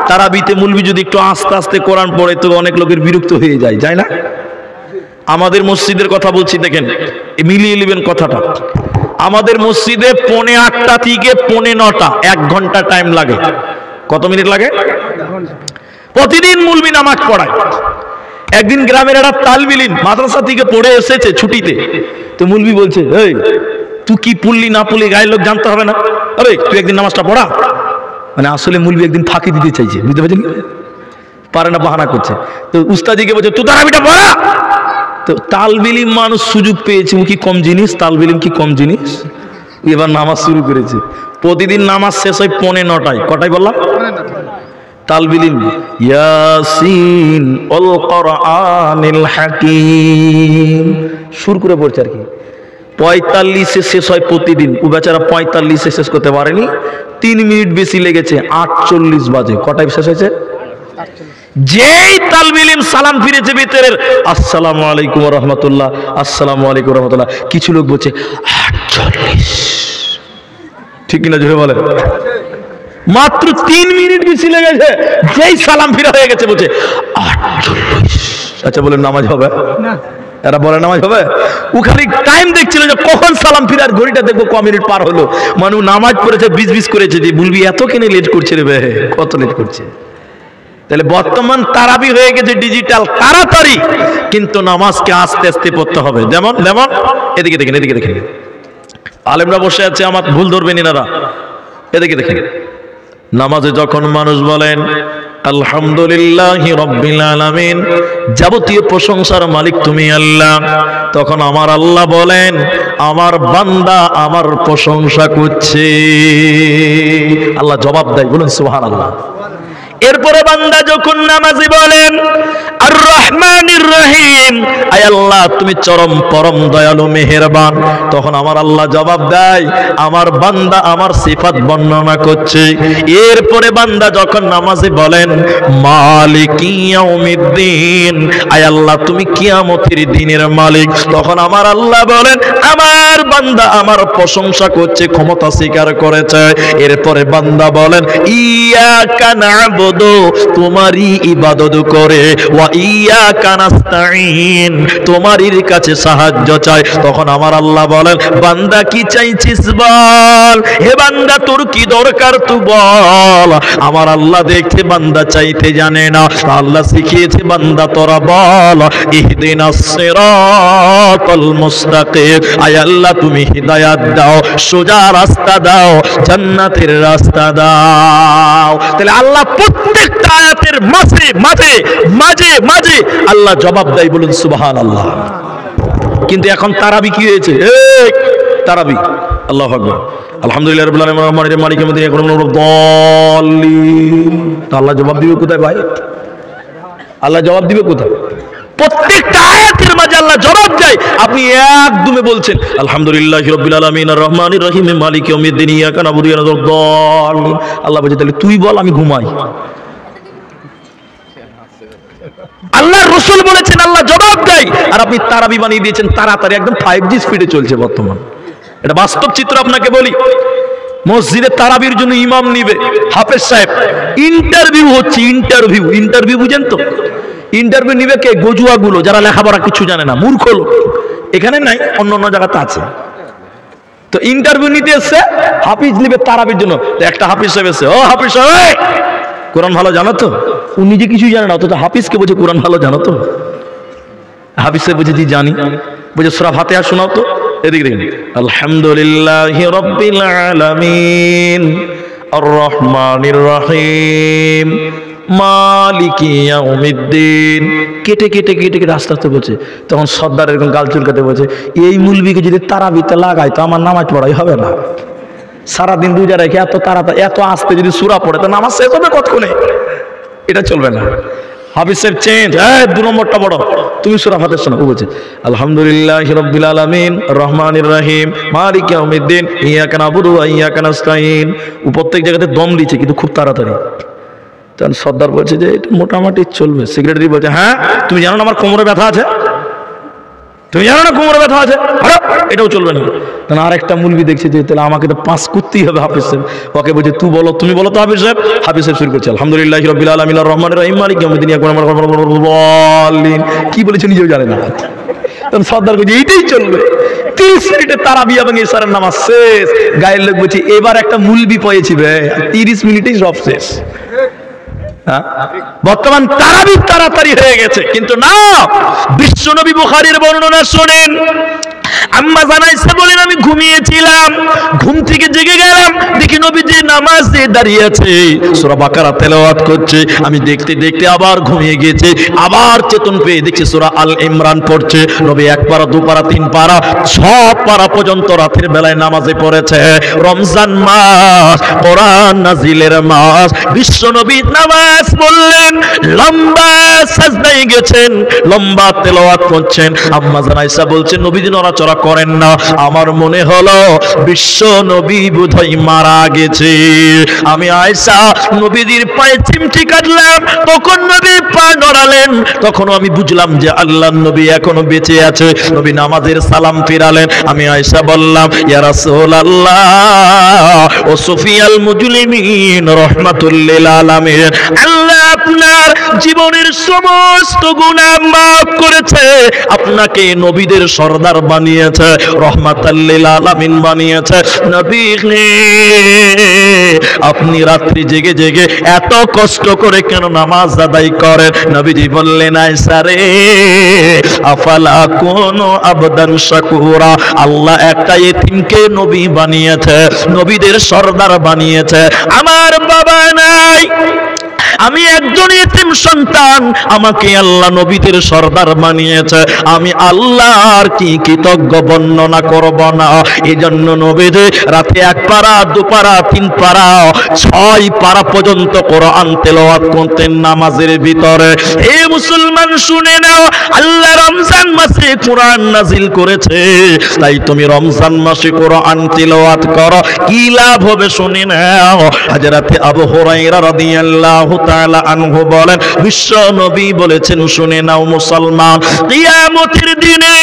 তারাবিতে মুলবি যদি একটু আস্তে আস্তে কোরআন পড়ে তো অনেক লোকের বিরক্ত হয়ে যায়, যায় না? আমাদের মসজিদের কথা বলছি, দেখেন মিলিয়ে নেবেন কথাটা। আমাদের মসজিদে 8:45 থেকে 9:45 1 ঘন্টা টাইম লাগে। কত মিনিট লাগে? প্রতিদিন মুলবি নামাজ পড়ায়। একদিন গ্রামের একটা তালবিল ইলম মাদ্রাসা থেকে পড়ে এসেছে ছুটিতে, তো মুলবি বলছে, এই তুই কি পড়লি না পড়লি গায়ের লোক জানতে হবে না, আরে তুই একদিন নামাজটা পড়া। মানে আসলে মুলবি একদিন ফাঁকি দিতে চাইছে, বুঝতে পারছেন? পারে না, বাহানা করছে। তো উস্তাদিকে বলছে তুই তারাবিটা পড়া। তো তালবিল ইলম মানুষ সুযোগ পেয়েছে, ও কি কম জিনিস? তালবিল ইলম কি কম জিনিস? এবার নামাজ শুরু করেছে। প্রতিদিন নামাজ শেষ হয় 9:45। কটায় বললাম? তালবিল ইলম ইয়াসিন ওয়াল কোরআনিল হাকিম শুরু করে পড়ছে আর কি। 45-এ শেষ হয় প্রতিদিন। ও বেচারা 45-এ শেষ করতে পারেনি, 3 মিনিট বেশি লেগেছে, 48 বাজে। কটায় শেষ হয়েছে? যেই তালবিল ইলম সালাম ফিরেছে ভিতরের, আসসালামু আলাইকুম ওয়া রাহমাতুল্লাহ, আসসালামু আলাইকুম ওয়া রাহমাতুল্লাহ, কিছু লোক বলছে 48, ঠিক কিনা জোরে বলেন? মাত্র 3 মিনিট বেশি লেগেছে, যেই সালাম ফিরা হয়ে গেছে বলছে 48। আচ্ছা বলেন নামাজ হবে না? এরা বলে নামাজ হবে? ও খালি টাইম দেখছিল যে কখন সালাম ফিরার, ঘড়িটা দেখবো ক মিনিট পার হলো। মানে নামাজ পড়েছে, বিজ করেছে যে বলবি এত কেনে লেট করছে রে বে, কত লেট করছে। তাহলে বর্তমান তারাবি হয়ে গেছে ডিজিটাল, তাড়াতাড়ি, কিন্তু নামাজকে আস্তে আস্তে পড়তে হবে। যেমন যেমন এদিকে দেখেন, এদিকে দেখেন, আলেমরা বসে আছে, আমার ভুল ধরবেন এনারা। এদিকে দেখেন, নামাজে যখন মানুষ বলেন আলহামদুলিল্লাহি রাব্বিল আলামিন, যাবতীয় প্রশংসার মালিক তুমি আল্লাহ, তখন আমার আল্লাহ বলেন আমার বান্দা আমার প্রশংসা করছে। আল্লাহ জবাব দেয়, বলুন সুবহানাল্লাহ। এরপরে বান্দা যখন নামাজি বলেন আর রহমানির রহিম, আয় আল্লাহ তুমি চরম পরম দয়ালু মেহেরবান, তখন আমার আল্লাহ জবাব দেয় আমার বান্দা আমার সিফাত বর্ণনা করছে। এরপরে বান্দা যখন নামাজি বলেন মালিকি ইয়াউমিদ্দিন, আয় আল্লাহ তুমি কিয়ামতের দিনের মালিক, তখন আমার আল্লাহ বলেন আমার বান্দা আমার প্রশংসা করছে, ক্ষমতা স্বীকার করেছে। এরপরে বান্দা বলেন ইয়াকা না'বুদু, তোমারই ইবাদত করে, ওয়া ইয়াকা নাস্তাঈন, তোমারই কাছে সাহায্য চাই। তখন আমার আল্লাহ বলেন বান্দা কি চাইছিস বল, হে বান্দা তোর কি দরকার তুই বল। আমার আল্লাহ দেখতে বান্দা চাইতে জানে না, আল্লাহ শিখিয়েছে বান্দা তোরা বল ইহদিনাস সিরাতাল মুস্তাকিম, আয় আল্লাহ তুমি হিদায়াত দাও, সোজা রাস্তা দাও, জান্নাতের রাস্তা দাও। তাহলে আল্লাহ প্রত্যেকটা আয়াতের মাঝে মাঝে মাঝে মাঝে আল্লাহ জবাব দেয়, বলুন সুবহানাল্লাহ। কিন্তু এখন তারাবি কি হয়েছে? তারাবি আল্লাহু আকবার, আলহামদুলিল্লাহ রাব্বিল আলামিন রহমানির রহিম মালিকিল ইয়াউমিদ্দিন ইয়াকুলুনা দাল্লিন। আল্লাহ জবাব দিবে কোথায় ভাই? আল্লাহ জবাব দিবে কোথায়? প্রত্যেকটা আয়াতের মাঝে আল্লাহ জবাব দেয়। আপনি একদমে বলছেন আলহামদুলিল্লাহি রাব্বিল আলামিন আর রহমানির রহিম মালিকিল ইয়াউমিদ্দিন ইয়াকা না'বুদু ওয়া ইয়াকা নাস্তাঈন। আল্লাহ বলে তাহলে তুই বল আমি ঘুমাই। আল্লাহ রাসূল বলেছেন আল্লাহ জবাব দেয়, আর আপনি তারাবি বানিয়ে দিয়েছেন তাড়াতাড়ি, একদম 5G স্পিডে চলছে বর্তমান। এটা বাস্তব চিত্র আপনাকে বলি। মসজিদে তারাবির জন্য ইমাম নিবে হাফেজ সাহেব, ইন্টারভিউ হচ্ছে, ইন্টারভিউ বুঝেন তো? ইন্টারভিউ নিবে কে? গজুয়াগুলো, যারা লেখাপড়া কিছু জানে না, মূর্খ লোক। এখানে নাই, অন্য অন্য জায়গাতে আছে। তো ইন্টারভিউ নিতে এসছে, হাফিজ নিবে তারাবির জন্য। একটা হাফিজ সাহেব এসছে, ও হাফিজ সাহেব, কোরআন ভালো জানো তো? ও নিজে কিছুই জানে না, অথচ হাফিজকে বলছে কোরআন ভালো জানো তো? হাফিজ সাহেব বলছে জি জানি। বলছে সূরা ফাতিহা শোনাও তো। এদিকে দেখুন, আলহামদুলিল্লাহি রাব্বিল আলামিন আর রহমানির রহিম মালিকি ইয়াউমিদ্দিন। কেটে কেটে কেটে কেটে আস্তে আস্তে বলছে। তখন সর্দার এরকম গাল চুলকাতে বলছে, এই মুলবিকে যদি তারাবিতে লাগাই তো আমার নামাজ পড়াই হবে না। সারাদিন রোজা রেখে এত তাড়াতাড়ি এত আস্তে যদি সূরা পড়ে তো নামাজ শেষ হবে কতক্ষণে? এটা চলবে না। হাফিজ সাহেব চেঞ্জ, 2 নম্বরটা বড়, তুমি সূরা ফাতিহা শোনাও। ও বলছে আলহামদুলিল্লাহি রাব্বিল আলামিন রহমানির রহিম মালিকি ইয়াউমিদ্দিন ইয়াকা নাবুদু ওয়া ইয়াকা নাস্তাইন। প্রত্যেক জায়গাতে দম দিচ্ছে কিন্তু খুব তাড়াতাড়ি। তখন সর্দার বলছে যে এটা মোটামুটি চলবে। সেক্রেটারি বলছে, হ্যাঁ তুমি জানো না আমার কোমরে ব্যথা আছে? তুমি জানো না কোমরে ব্যথা আছে? এটাও চলবে না। তখন আরেকটা মুলবি দেখছে যে তাহলে আমাকে তো পাস করতেই হবে হাফিজ সাহেব। ওকে বলছে তুই বলো, তুমি বলো তো হাফিজ সাহেব। হাফিজ সাহেব শুরু করছে আলহামদুলিল্লাহি রাব্বিল আলামিন আর রহমানির রহিম মালিকি ইয়াউমিদ্দিন ইয়াকা নাবুদু ওয়া ইয়াকা নাস্তাইন। কি বলেছে নিজেও জানে না। তখন সর্দার বলছে এইটাই চলবে। 30 মিনিটে তারাবি এবং ইশারের নামাজ শেষ। গায়ের লোক বলছে এবার একটা মুলবি পেয়েছি বে, 30 মিনিটেই সব শেষ। বর্তমান তারাবি তাড়াতাড়ি হয়ে গেছে, কিন্তু না। বিশ্বনবী বুখারীর বর্ণনা শুনেন। আম্মা জানাইসা বলেন আমি ঘুমিয়েছিলাম, ঘুম থেকে জেগে গেলাম, দেখি নবীজি নামাজে দাঁড়িয়ে আছে, সূরা বাকারা তেলাওয়াত করছে। আমি দেখতে দেখতে আবার ঘুমিয়ে গেছি, আবার চেতন পেয়ে দেখছি সূরা আল ইমরান পড়ছে। নবী 1 পারা 2 পারা 3 পারা 6 পারা পর্যন্ত রাতের বেলায় নামাজে পড়েছে। রমজান মাস, কোরআন নাজিলের মাস। বিশ্বনবী নামাজ পড়লেন, লম্বা সাজদায় গেছেন, লম্বা তেলাওয়াত করছেন। আম্মা জানাইসা বলছেন নবীজি নড়াচড়া করেন না। আমার মনে হলো বিশ্ব নবী বোধহয় মারা গেছে। আমি আয়েশা নবীজির পায়ে চিমটি কাটলাম, তখন নবী পা নড়ালেন, তখন আমি বুঝলাম যে আল্লাহর নবী এখনো বেঁচে আছে। নবী নামাজের সালাম ফিরালেন। আমি আয়েশা বললাম ইয়া রাসূলুল্লাহ ও সুফিয়াল মুজলিমিন রাহমাতুল লিল আলামিন, আল্লাহ আপনার জীবনের সমস্ত গুনাহ মাফ করেছে, আপনাকে নবীদের সর্দার বানিয়েছে, রহমাতাল লিল আলামিন বানিয়েছে। নবী আপনি রাত্রি জেগে জেগে এত কষ্ট করে কেন নামাজ আদায় করেন? নবীজি বললেন আয়েশা রে, আফালা কুনু আবদান শাকুরা, আল্লাহ একটা ইতিমকে নবী বানিয়েছে, নবীদের সর্দার বানিয়েছে। আমার বাবা নাই, আমি একজন ইতিম সন্তান, আমাকে আল্লাহ নবীদের সর্দার বানিয়েছে। আমি আল্লাহর কি কৃতজ্ঞ বর্ণনা করব না? এজন্য নবীজি রাতে 1 পারা 2 পারা 3 পারা 6 পারা পর্যন্ত কোরআন তেলাওয়াত করতেন নামাজের ভিতরে। হে মুসলমান শুনে নাও, আল্লাহ রমজান মাসে কোরআন নাজিল করেছে, তাই তুমি রমজান মাসে কোরআন তেলাওয়াত করো, কি লাভ হবে শুনে নাও। হযরত আবু হুরায়রা রাদিয়াল্লাহু তাআলা আনহু বলেন, বিশ্ব নবী বলেছেন শুনে নাও মুসলমান, কিয়ামতের দিনে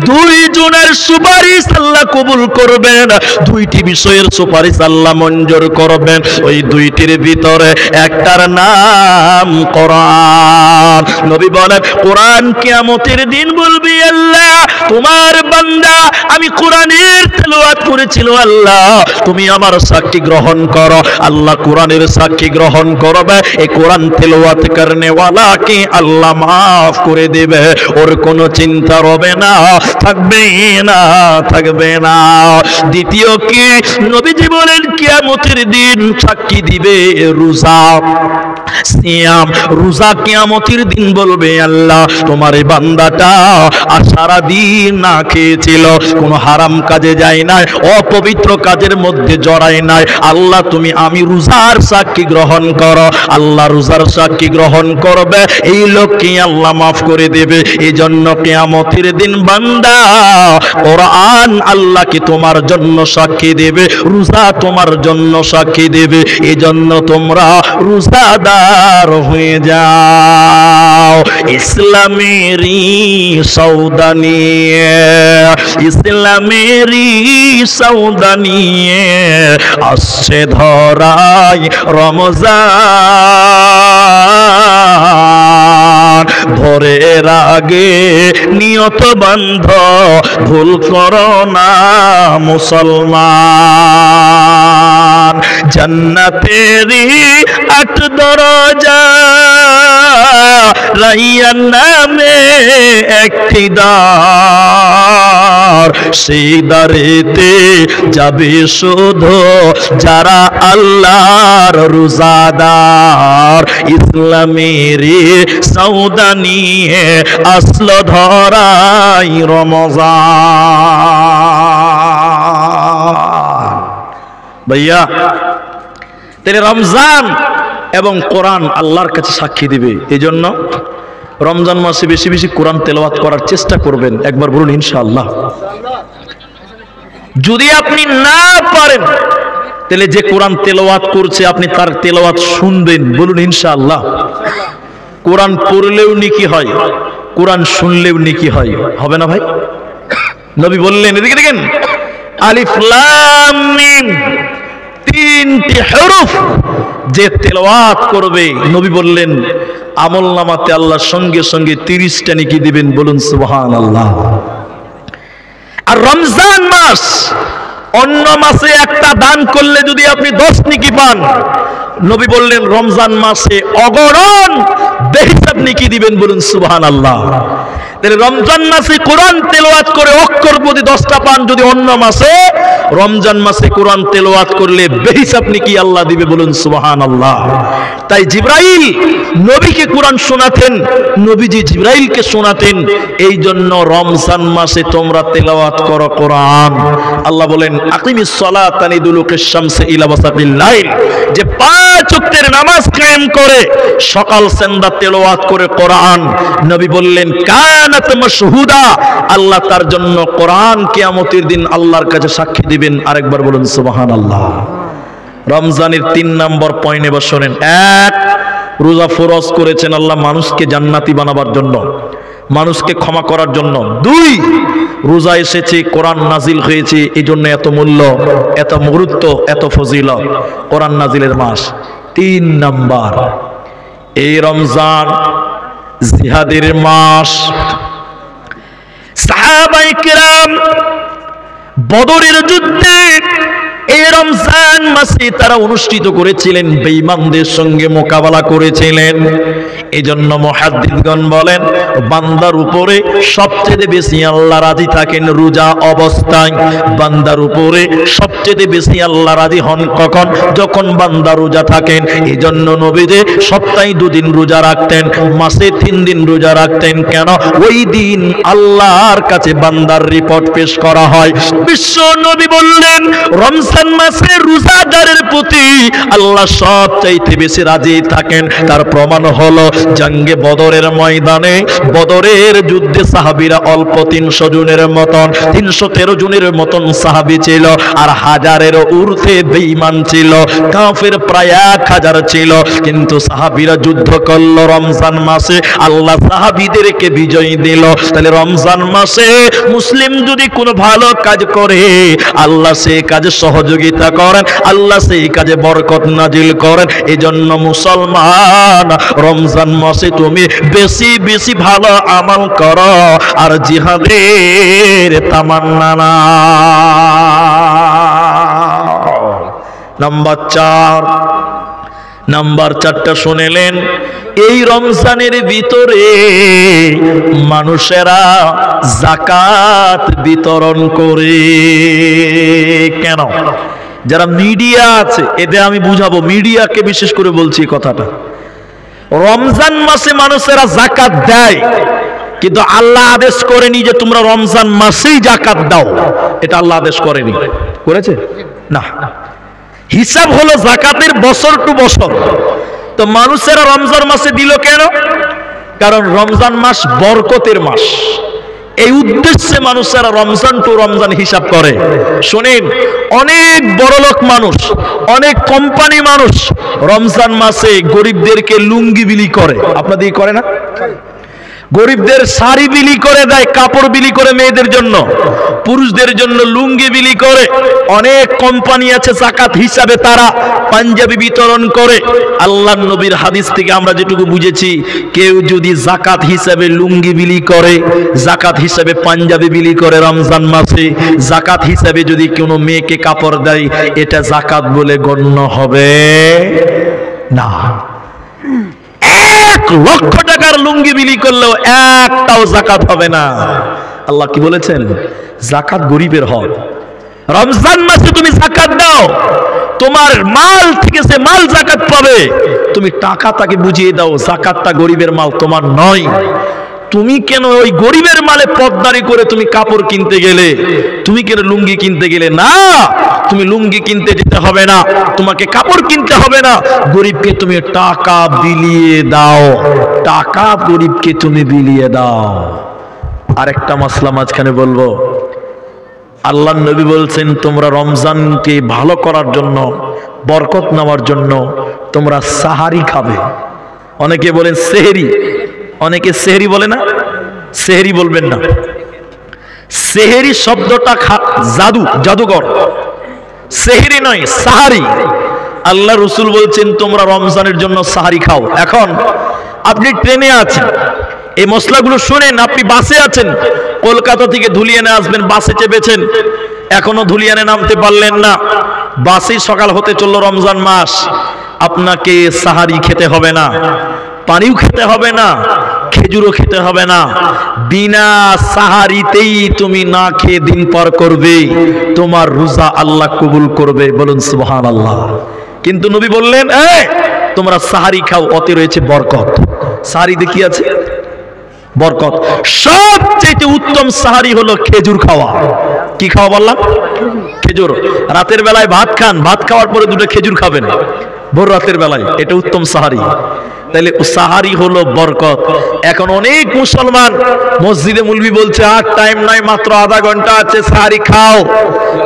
2 জনের সুপারিশ আল্লাহ কবুল করবেন। 2টি বিষয়ের সুপারিশ আল্লাহ মঞ্জুর করবেন। ওই 2টির ভিতরে একটার নাম কোরআন। নবী বলেন কোরআন কিয়ামতের দিন বলবি, আল্লাহ তোমার বান্দা আমি কোরআনের তেলাওয়াত করেছিল, আল্লাহ তুমি আমার সাক্ষী গ্রহণ করো। আল্লাহ কোরআনের সাক্ষী গ্রহণ করবে, এই কোরআন তেলাওয়াত করনে ওয়ালাকে আল্লাহ মাফ করে দেবে, ওর কোনো চিন্তা হবে না, থাকবে না, থাকবে না। দ্বিতীয় কি, নবীজি বলেন কিয়ামতের দিন সাক্ষী দিবে রোজা, সিয়াম। রোজা কিয়ামতের দিন বলবে আল্লাহ তোমার এই বান্দাটা আর সারা দিন না খেয়েছিল, কোনো হারাম কাজে যায় নাই, অপবিত্র কাজের মধ্যে জড়ায় নাই, আল্লাহ তুমি আমি রোজার সাক্ষী গ্রহণ করো। আল্লাহ রোজার সাক্ষী গ্রহণ করবে, এই লোককে আল্লাহ মাফ করে দেবে। এই জন্য কিয়ামতের দিন বান্দা কোরআন আল্লাহকে তোমার জন্য সাক্ষী দেবে, রোজা তোমার জন্য সাক্ষী দেবে। এই জন্য তোমরা রোজাদার দিলদার হয়ে যাও। ইসলামেরই সৌদা নিয়ে, ইসলামেরই সৌদা নিয়ে আসছে ধরাই রমজান। ভোরের আগে নিয়ত বান্ধ, ভুল করো না মুসলমান। জান্নাতেরই ৮ দরজা, রাইয়ান নামে একটি দ্বার, সেই দ্বারেতে যাবে শুধু যারা আল্লাহর রোজাদার। ইসলামেরই সৌদা নিয়ে আসলো ধরাই রমজান। ভাইয়া, তাহলে রমজান এবং কোরআন আল্লাহর কাছে সাক্ষী দিবে। এই জন্য রমজান মাসে বেশি বেশি কোরআন তেলাওয়াত করার চেষ্টা করবেন। একবার বলুন ইনশাআল্লাহ। যদি আপনি না পারেন তাহলে যে কোরআন তেলাওয়াত করছে আপনি তার তেলাওয়াত শুনবেন। বলুন ইনশাআল্লাহ। কোরআন পড়লেও নেকি হয়, কোরআন শুনলেও নেকি হয়। হবে না ভাই? নবী বললেন, এদিকে দেখেন, আলিফ লাম মিম, 3টি হরফ যে তেলাওয়াত করবে, নবী বললেন আমলনামাতে আল্লাহ সঙ্গে সঙ্গে 30টা নেকি দিবেন। বলুন সুবহানাল্লাহ। আর রমজান মাস, অন্য মাসে একটা দান করলে যদি আপনি 10 নেকি পান, নবী বললেন রমজান মাসে অগণন বেহিসাব নেকি দিবেন। বলুন সুবহানাল্লাহ। তাহলে রমজান মাসে কোরআন তেলাওয়াত করে অক্ষর প্রতি 10টা পান, যদি অন্য মাসে, রমজান মাসে কোরআন তেলাওয়াত করলে বেহিসাব নেকি আল্লাহ দিবে। বলুন সুবহানাল্লাহ। তাই জিবরাইল নবীকে কোরআন শোনাতেন, নবীজি জিবরাইলকে শোনাতেন। এই জন্য রমজান মাসে তোমরা তেলাওয়াত করো কোরআন। আল্লাহ বলেন আকিমিস সালাতা লিদুলুকিশ শামসি ইলা ওয়াসাতিল লাইল, যে 5 ওয়াক্তের নামাজ কায়েম করে সকাল সন্ধ্যা তেলাওয়াত করে কোরআন। নবী বললেন কানাত মাশহুদা, আল্লাহ তার জন্য কোরআন কিয়ামতের দিন আল্লাহর কাছে সাক্ষী দিবেন। আরেকবার বলুন সুবহানাল্লাহ। রমজানের 3 নম্বর পয়েন্ট এবার শোনেন। 1, রোজা ফরজ করেছেন আল্লাহ মানুষকে জান্নাতি বানাবার জন্য, মানুষকে ক্ষমা করার জন্য। 2, রোজা এসেছে, কোরআন নাজিল হয়েছে, এই জন্য এত মূল্য, এত গুরুত্ব, এত ফজিলত, কোরআন নাজিলের মাস। 3 নম্বর, এই রমজান জিহাদের মাস। সাহাবায়ে কেরাম বদরের যুদ্ধে এই রমজান মাসে তারা অনুষ্ঠিত করেছিলেন, বেঈমানদের সঙ্গে মোকাবেলা করেছিলেন। এজন্য মুহাদ্দিসগণ বলেন বান্দার উপরে সবচেয়ে বেশি আল্লাহ রাজি থাকেন রোজা অবস্থায়। বান্দার উপরে সবচেয়ে বেশি আল্লাহ রাজি হন কখন? যখন বান্দা রোজা থাকেন। এজন্য নবীজি সপ্তাহে 2 দিন রোজা রাখতেন, মাসে 3 দিন রোজা রাখতেন। কেন? ওই দিন আল্লাহর কাছে বান্দার রিপোর্ট পেশ করা হয়। বিশ্ব নবী বললেন রমজান মাসে রোজাদারের প্রতি আল্লাহ সবচাইতে বেশি রাজি থাকেন। তার প্রমাণ হলো জঙ্গে বদরের ময়দানে, বদরের যুদ্ধে সাহাবীরা অল্প 300 জনের মতন, 313 জনের মতন সাহাবী ছিল, আর হাজারেরও ঊর্ধ্বে বেঈমান ছিল, কাফের প্রায় 1000 ছিল। কিন্তু সাহাবীরা যুদ্ধ করলো রমজান মাসে, আল্লাহ সাহাবীদেরকে বিজয় দিল। তাহলে রমজান মাসে মুসলিম যদি কোনো ভালো কাজ করে আল্লাহ সেই কাজে সহযোগিতা করেন, আল্লাহ সেই কাজে বরকত নাজিল করেন। এজন্য মুসলমান রমজান মাসে তুমি বেশি বেশি ভালো আমল করো আর জিহাদের তামান্না নাও। নাম্বার 4, নাম্বার 4টা শুনেলেন। এই রমজানের ভিতরে মানুষেরা যাকাত বিতরণ করে। কেন? যারা মিডিয়া আছে, এতে আমি বুঝাবো, মিডিয়াকে বিশেষ করে বলছি কথাটা। রমজান মাসে মানুষেরা যাকাত দেয়, কিন্তু আল্লাহ আদেশ করেনি যে তোমরা রমজান মাসেই যাকাত দাও। এটা আল্লাহ আদেশ করেনি। করেছে? না। হিসাব হলো যাকাতের বছর টু বছর। তো মানুষেরা রমজান মাসে দিল কেন? কারণ রমজান মাস বরকতের মাস। এই উদ্দেশ্যে মানুষেরা রমজান টু রমজান হিসাব করে। শোনেন, অনেক বড়লোক মানুষ, অনেক কোম্পানি মানুষ রমজান মাসে গরিবদেরকে লুঙ্গি বিলি করে। আপনাদের করে না? গরিবদের শাড়ি বিলি করে দেয়, কাপড় বিলি করে মেয়েদের জন্য, পুরুষদের জন্য লুঙ্গি বিলি করে। অনেক কোম্পানি আছে যাকাত হিসাবে তারা পাঞ্জাবি বিতরণ করে। আল্লাহর নবীর হাদিস থেকে আমরা যেটুকু বুঝেছি, কেউ যদি যাকাত হিসাবে লুঙ্গি বিলি করে, যাকাত হিসাবে পাঞ্জাবি বিলি করে রমজান মাসে, যাকাত হিসাবে যদি কোনো মেয়েকে কাপড় দেয়, এটা যাকাত বলে গণ্য হবে না। 1 লক্ষ টাকার লুঙ্গি বিলি করলেও একটাও যাকাত হবে না। আল্লাহ কি বলেছেন? যাকাত গরিবের হক। রমজান মাসে তুমি যাকাত দাও, তোমার মাল থেকে সে মাল যাকাত পাবে। তুমি টাকা তাকে বুঝিয়ে দাও, যাকাতটা গরিবের মাল, তোমার নয়। তুমি কেন ওই গরিবের মালে পদ্মারি করে তুমি কাপড় কিনতে গেলে? তুমি কেন লুঙ্গি কিনতে গেলে? না, তুমি লুঙ্গি কিনতে যেতে হবে না, তোমাকে কাপড় কিনতে হবে না। গরিবকে তুমি টাকা বিলিয়ে দাও, টাকা গরিবকে তুমি বিলিয়ে দাও। আরেকটা মাসলা মাঝখানে বলবো। আল্লাহর নবী বলছেন, তোমরা রমজানকে ভালো করার জন্য, বরকত নেওয়ার জন্য তোমরা সাহারি খাবে। অনেকে বলেন সেহরি, অনেকে সেহরি বলে না, সেহরি বলবেন না। সেহরি শব্দটা জাদুকর, সেহরি নয়, সাহারি। আল্লাহ রসুল বলছেন তোমরা রমজানের জন্য সাহারি খাও। এখন আপনি ট্রেনে আছেন, এই মশলাগুলো শুনেন। আপনি বাসে আছেন, কলকাতা থেকে ধুলিয়ানে আসবেন, বাসে চেপেছেন, এখনো ধুলিয়ানে নামতে পারলেন না। বাসেই সকাল হতে চললো, রমজান মাস। আপনাকে সাহারি খেতে হবে না, পানিও খেতে হবে না, খেজুরও খেতে হবে না। বিনা সাহারিতেই তুমি না খেয়ে দিন পার করবে, তোমার রোজা আল্লাহ কবুল করবে। বলুন সুবহানাল্লাহ। কিন্তু নবী বললেন, তোমরা সাহারি খাও, অতে রয়েছে বরকত। সাহারিতে কি আছে? বরকত। সবচেয়ে উত্তম সাহারি হলো খেজুর খাওয়া। কি খাওয়া বললাম? খেজুর। রাতের বেলায় ভাত খান, ভাত খাওয়ার পরে 2টা খেজুর খাবেন ভোর রাতের বেলায়, এটা উত্তম সাহারি। তাহলে সাহারি হলো বরকত। এখন অনেক মুসলমান মসজিদে মুলবি বলছে, আর টাইম নাই, মাত্র আধা ঘন্টা আছে, সাহারি খাও।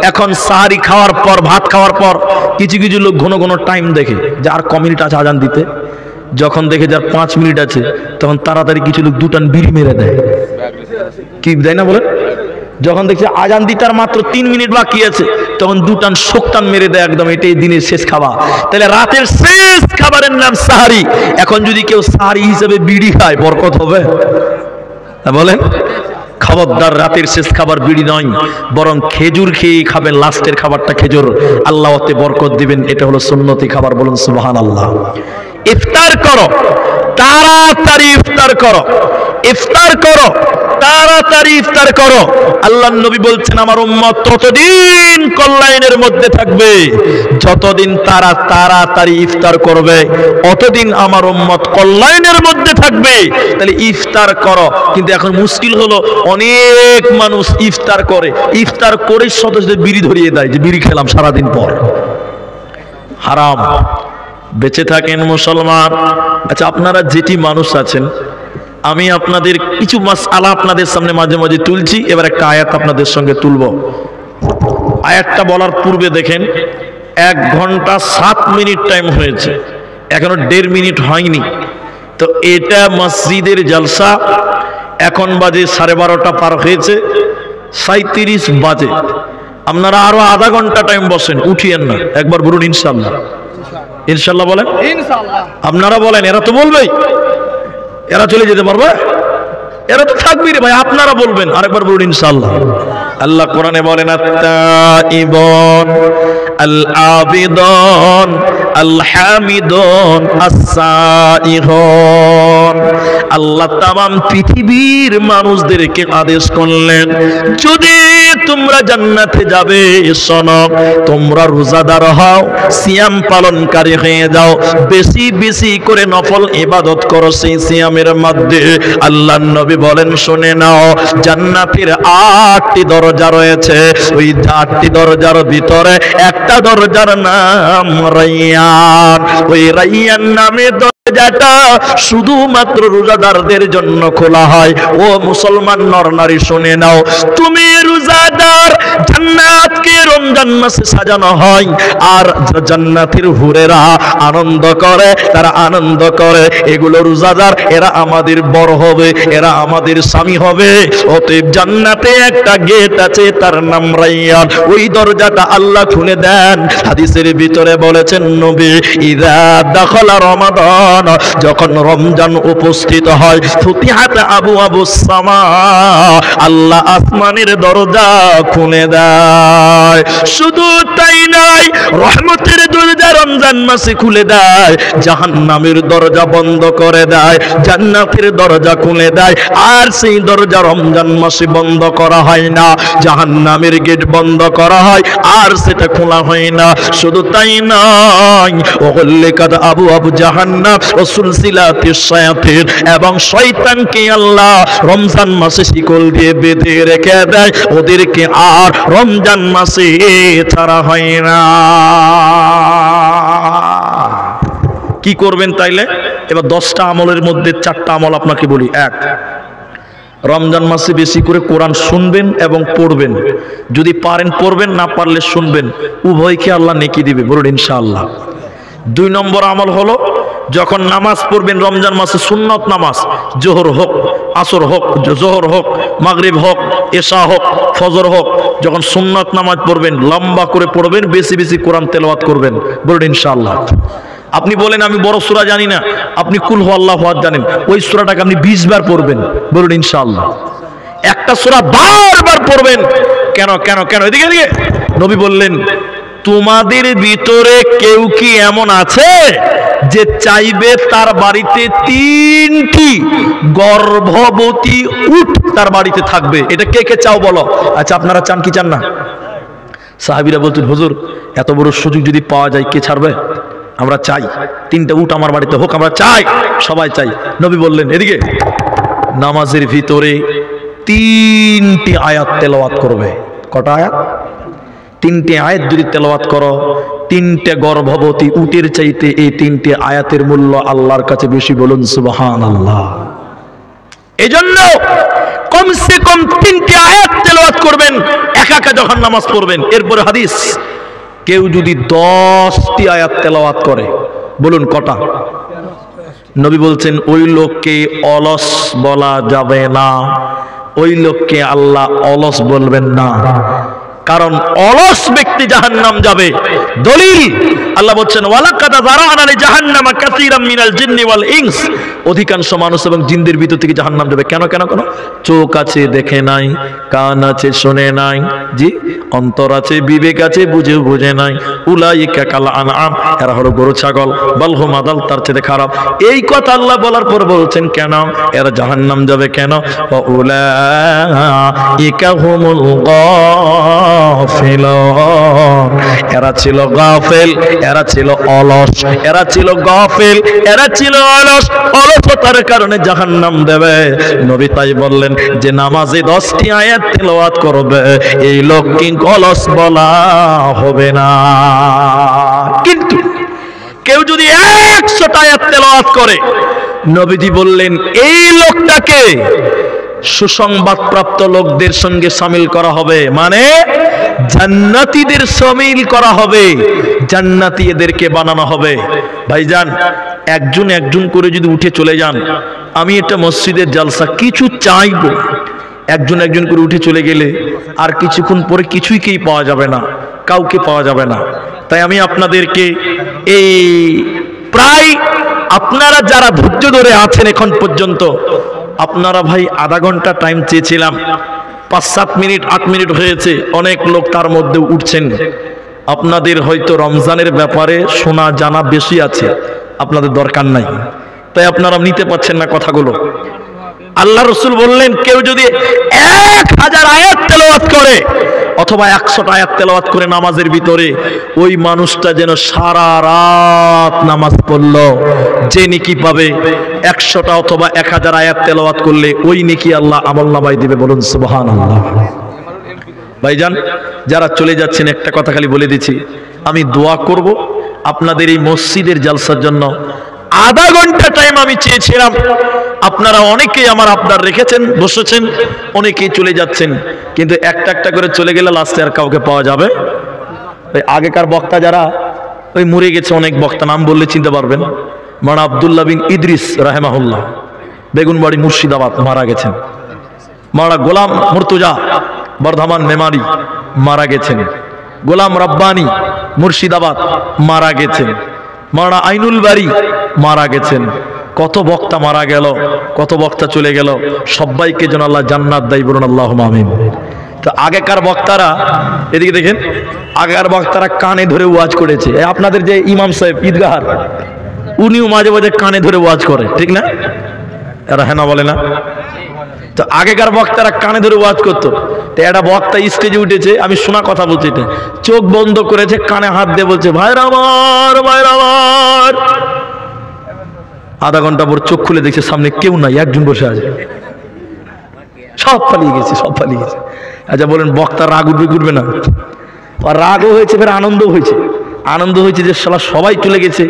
এখন সাহারি খাওয়ার পর, ভাত খাওয়ার পর কিছু কিছু লোক ঘন ঘন টাইম দেখে যে আর ক মিনিট আছে আজান দিতে। যখন দেখে যার 5 মিনিট আছে, তখন তাড়াতাড়ি কিছু লোক 2 টান বিড়ি মেরে দেয়। কি দেয় না বলে? যখন দেখছে আজান দিতে আর মাত্র 3 মিনিট বাকি আছে, তখন 2 টান শোকটান মেরে দেয় একদম। এটাই দিনের শেষ খাবার। তাহলে রাতের শেষ খাবারের নাম সাহারি। এখন যদি কেউ সাহারি হিসেবে বিড়ি খায়, বরকত হবে? বলেন, খবরদার, রাতের শেষ খাবার বিড়ি নয়, বরং খেজুর খেয়ে খাবেন। লাস্টের খাবারটা খেজুর, আল্লাহ ওতে বরকত দিবেন। এটা হলো সুন্নতি খাবার। বলুন সুবহানাল্লাহ। ইফতার করো, তাড়াতাড়ি ইফতার করো, ইফতার করো, তাড়াতাড়ি ইফতার করো। আল্লাহর নবী বলছেন, আমার উম্মত ততদিন কল্যাণের মধ্যে থাকবে যতদিন তারা তাড়াতাড়ি ইফতার করবে, অতদিন আমার উম্মত কল্যাণের মধ্যে থাকবে। তাহলে ইফতার করো। কিন্তু এখন মুশকিল হলো, অনেক মানুষ ইফতার করে, ইফতার করে সদস্যদের বিড়ি ধরিয়ে দেয় যে বিড়ি খেলাম সারাদিন পর। হারাম। বেঁচে থাকেন মুসলমান। আচ্ছা, আপনারা যেটি মানুষ আছেন, আমি আপনাদের কিছু মাসআলা আপনাদের সামনে মাঝে মাঝে তুলছি। এবার একটা আয়াত আপনাদের সঙ্গে তুলব। আয়াতটা বলার পূর্বে দেখেন, 1 ঘন্টা 7 মিনিট টাইম হয়েছে, এখনো 1.5 মিনিট হয়নি। তো এটা মসজিদের জলসা। এখন বাজে 12:30 পার হয়েছে, 37 বাজে। আপনারা আরো আধা ঘন্টা টাইম বসেন, উঠিয়েন না। একবার বলুন ইনশাআল্লাহ। ইনশাআল্লাহ বলেন। আপনারা বলেন, এরা তো বলবেই। এরা চলে যেতে পারবে? এরা তো থাকবে রে ভাই, আপনারা বলবেন। আরেকবার বলুন ইনশাআল্লাহ। আল্লাহ কোরআনে বলেন, আত-তাইবুন আল-আবিদুন আল-হামিদুন আস-সাইহুন। আল্লাহ তামাম পৃথিবীর মানুষদেরকে আদেশ করলেন, যদি তোমরা জান্নাতে যাবে, শোনো, তোমরা রোজাদার হও, সিয়াম পালনকারী হয়ে যাও, বেশি বেশি করে নফল ইবাদত করো সেই সিয়ামের মধ্যে। আল্লাহর নবী বলেন, শুনে নাও, জান্নাতের 8টি দরজা রয়েছে। ওই 8টি দরজার ভিতরে একটা দরজার নাম রাইয়ান। ওই রাইয়ান নামে যেটা শুধুমাত্র রোজাদারদের জন্য খোলা হয়। ও মুসলমান নর নারী শুনে নাও, তুমি রোজাদার, জান্নাতকে রমজান মাসে সাজানো হয়, আর জান্নাতের হুরেরা আনন্দ করে, তারা আনন্দ করে, এগুলো রোজাদার, এরা আমাদের বড় হবে, এরা আমাদের স্বামী হবে। অতএব জান্নাতে একটা গেট আছে, তার নাম রাইয়ান, ওই দরজাটা আল্লাহ খুলে দেন। হাদিসের ভিতরে বলেছেন নবী, ইযা দাখালা রমাদান, যখন রমজান উপস্থিত হয়, ফুতিহাত আবওয়াবুস সামা, আল্লাহ আসমানের দরজা খুলে দেয়। শুধু তাই নয়, রহমতের দরজা রমজান মাসে খুলে দেয়, জাহান্নামের দরজা বন্ধ করে দেয়, জান্নাতের দরজা খুলে দেয়। আর সেই দরজা রমজান মাসে বন্ধ করা হয় না, জাহান্নামের গেট বন্ধ করা হয়, আর সেটা খোলা হয় না। শুধু তাই নয়, ওয়াগল্লিকাত আবওয়াবু জাহান্নাম ওয়া সুলসিলাতিশ শায়াতিন, এবং শয়তানকে আল্লাহ রমজান মাসে শিকল দিয়ে বেঁধে রেখে দেয়, ওদেরকে আর রমজান মাসে ছাড়া হয় না। কি করবেন তাইলে? এবার 10টা আমলের মধ্যে 4টা আমল আপনাকে বলি। 1, রমজান মাসে বেশি করে কোরআন শুনবেন এবং পড়বেন। যদি পারেন পড়বেন, না পারলে শুনবেন, উভয়কে আল্লাহ নেকি দিবে, বলুন ইনশাআল্লাহ। 2 নম্বর আমল হলো, যখন নামাজ পড়বেন রমজান মাসে, সুন্নত নামাজ, জোহর হোক, আসর হোক, জোহর হোক, মাগরিব হোক, এশা হোক, ফজর হোক, যখন সুন্নত নামাজ পড়বেন লম্বা করে পড়বেন, বেশি বেশি কোরআন তেলাওয়াত করবেন, বলুন ইনশাআল্লাহ। আপনি বলেন আমি বড় সূরা জানি না, আপনি কুল হু আল্লাহু আহাদ জানেন, ওই সূরাটাকে আপনি 20 বার পড়বেন, বলুন ইনশাআল্লাহ। একটা সূরা বারবার পড়বেন। কেন কেন কেন? এদিকে এদিকে। নবী বললেন, তোমাদের ভিতরে কেউ কি এমন আছে যে চাইবে তার বাড়িতে 3টি গর্ভবতী উট তার বাড়িতে থাকবে? এটা কে কে চাও বলো? আচ্ছা, আপনারা চান কি চান না? সাহাবীরা বলতেন, হুজুর এত বড় সুযোগ যদি পাওয়া যায়, কে ছাড়বে? আমরা চাই 3টা উট আমার বাড়িতে হোক, আমরা চাই, সবাই চাই। নবী বললেন, এদিকে, নামাজের ভিতরে 3টি আয়াত তেলাওয়াত করবে। কটা আয়াত? 3টে আয়াত যদি তেলাওয়াত করো, 3টে গর্ভবতী উটের চাইতে এই 3টে আয়াতের মূল্য আল্লাহর কাছে বেশি, বলুন সুবহানাল্লাহ। এজন্য কমসে কম 3টে আয়াত তেলাওয়াত করবেন একা একা যখন নামাজ পড়বেন। এরপরে হাদিস, কেউ যদি 10টি আয়াত তেলাওয়াত করে, বলুন কটা? নবী বলছেন, ওই লোককে অলস বলা যাবে না, ওই লোককে আল্লাহ অলস বলবেন না, কারণ অলস ব্যক্তি জাহান্নাম যাবে। দলিল, আল্লাহ বলছেন, ওয়ালাকাদ যারা'না লিজাহান্নামা কাসীরাম মিনাল জিন্নি ওয়াল ইনস, অধিকাংশ মানুষ এবং জিনদের ভিতর থেকে জাহান্নাম যাবে। কেন কেন কেন? চোখ আছে দেখে নাই, কান আছে শুনে নাই, জি, অন্তর আছে বিবেক আছে বুঝে নাই। উলাইকা কাল আনআম, এরা হলো গরু ছাগল, বাল হুম আদাল, তার চেয়ে খারাপ। এই কথা আল্লাহ বলার পর বলছেন কেন এরা জাহান্নাম যাবে? কেন? ওয়া উলাইকা হুমুল গাফিলুন, এরা ছিল গাফেল, এরা ছিল অলস, এরা ছিল গাফেল, এরা ছিল অলস, অলসতার কারণে জাহান্নাম দেবে। নবী তাই বললেন যে নামাজে 10টি আয়াত তেলাওয়াত করবে, এই লোককে অলস বলা হবে না। কিন্তু কেউ যদি 100টা আয়াত তেলাওয়াত করে, নবীজি বললেন এই লোকটাকে সুসংবাদ প্রাপ্ত লোকদের সঙ্গে শামিল করা হবে, মানে জান্নাতীদের শামিল করা হবে, জান্নাতী এদেরকে বানানো হবে। ভাইজান, একজন একজন করে যদি উঠে চলে যান, আমি এটা মসজিদের জালসা, কিছু চাইবো, একজন একজন করে উঠে চলে গেলে আর কিছুক্ষণ পরে কিছুই কেই পাওয়া যাবে না, কাউকে পাওয়া যাবে না। তাই আমি আপনাদেরকে এই প্রায় আপনারা যারা ধৈর্য ধরে আছেন এখন পর্যন্ত, আপনারা ভাই আধা ঘন্টা টাইম চেয়েছিলাম, 5-7 মিনিট 8 মিনিট হয়েছে, অনেক লোক তার মধ্যে উঠছেন। আপনাদের হয়তো রমজানের ব্যাপারে শোনা জানা বেশি আছে, আপনাদের দরকার নাই, তাই আপনারা নিতে পারছেন না কথাগুলো। আল্লাহ রসুল বললেন, কেউ যদি 1000 আয়াত তেলাওয়াত করে অথবা 100টা আয়াত তেলাওয়াত করে নামাজের ভিতরে, ওই মানুষটা যেন সারা রাত নামাজ পড়লো, যে নেকি পাবে 100টা অথবা 1000 আয়াত তেলাওয়াত করলে ওই নেকি আল্লাহ আমলনামায় দিবে, বলুন সুবহানাল্লাহ। ভাইজান, যারা চলে যাচ্ছেন, একটা কথা খালি বলে দিচ্ছি, আমি দোয়া করব আপনাদের এই মসজিদের জালসার জন্য আধা ঘন্টা টাইম আমি চেয়েছিলাম, আপনারা অনেকেই আমার আবদার রেখেছেন, বসেছেন, অনেকেই চলে যাচ্ছেন, কিন্তু একটা একটা করে চলে গেলে লাস্টে আর কাউকে পাওয়া যাবে। ওই আগেকার বক্তা যারা ওই মরে গেছে, অনেক বক্তা নাম বললে চিনতে পারবেন। মাওলানা আব্দুল্লাহ বিন ইদ্রিস রাহেমাহুল্লাহ বেগুনবাড়ি মুর্শিদাবাদ মারা গেছেন। মাওলানা গোলাম মুর্তজা বর্ধমান মেমারি মারা গেছেন। গোলাম রব্বানি মুর্শিদাবাদ মারা গেছেন। মাওলানা আইনুল বাড়ি মারা গেছেন। কত বক্তা মারা গেল, কত বক্তা চলে গেল। সবাইকে যেন আল্লাহ জান্নাত দেয়, বলুন আল্লাহুম্মা আমিন। তো আগেকার বক্তারা, এদিকে দেখেন, আগেকার বক্তারা কানে ধরে ওয়াজ করেছে। আপনাদের যে ইমাম সাহেব ঈদগাহার, উনিও মাঝে মাঝে কানে ধরে ওয়াজ করে, ঠিক না? এরা হ্যাঁ না বলে না? তো আগেকার বক্তারা কানে ধরে ওয়াজ করতো। তো একটা বক্তা স্টেজে উঠেছে, আমি শোনা কথা বলছি, এটা চোখ বন্ধ করেছে, কানে হাত দিয়ে বলছে, ভাইরা আমার, ভাইরা আমার। আধা ঘন্টা পর চোখ খুলে দেখছে সামনে কেউ নাই, একজন বসে আছে। সব পালিয়ে গেছে, সব পালিয়ে গেছে। আচ্ছা বলেন, বক্তা রাগ উঠবে উঠবে না? আর রাগও হয়েছে, ফের আনন্দ হয়েছে। আনন্দ হয়েছে যে শালা সবাই চলে গেছে,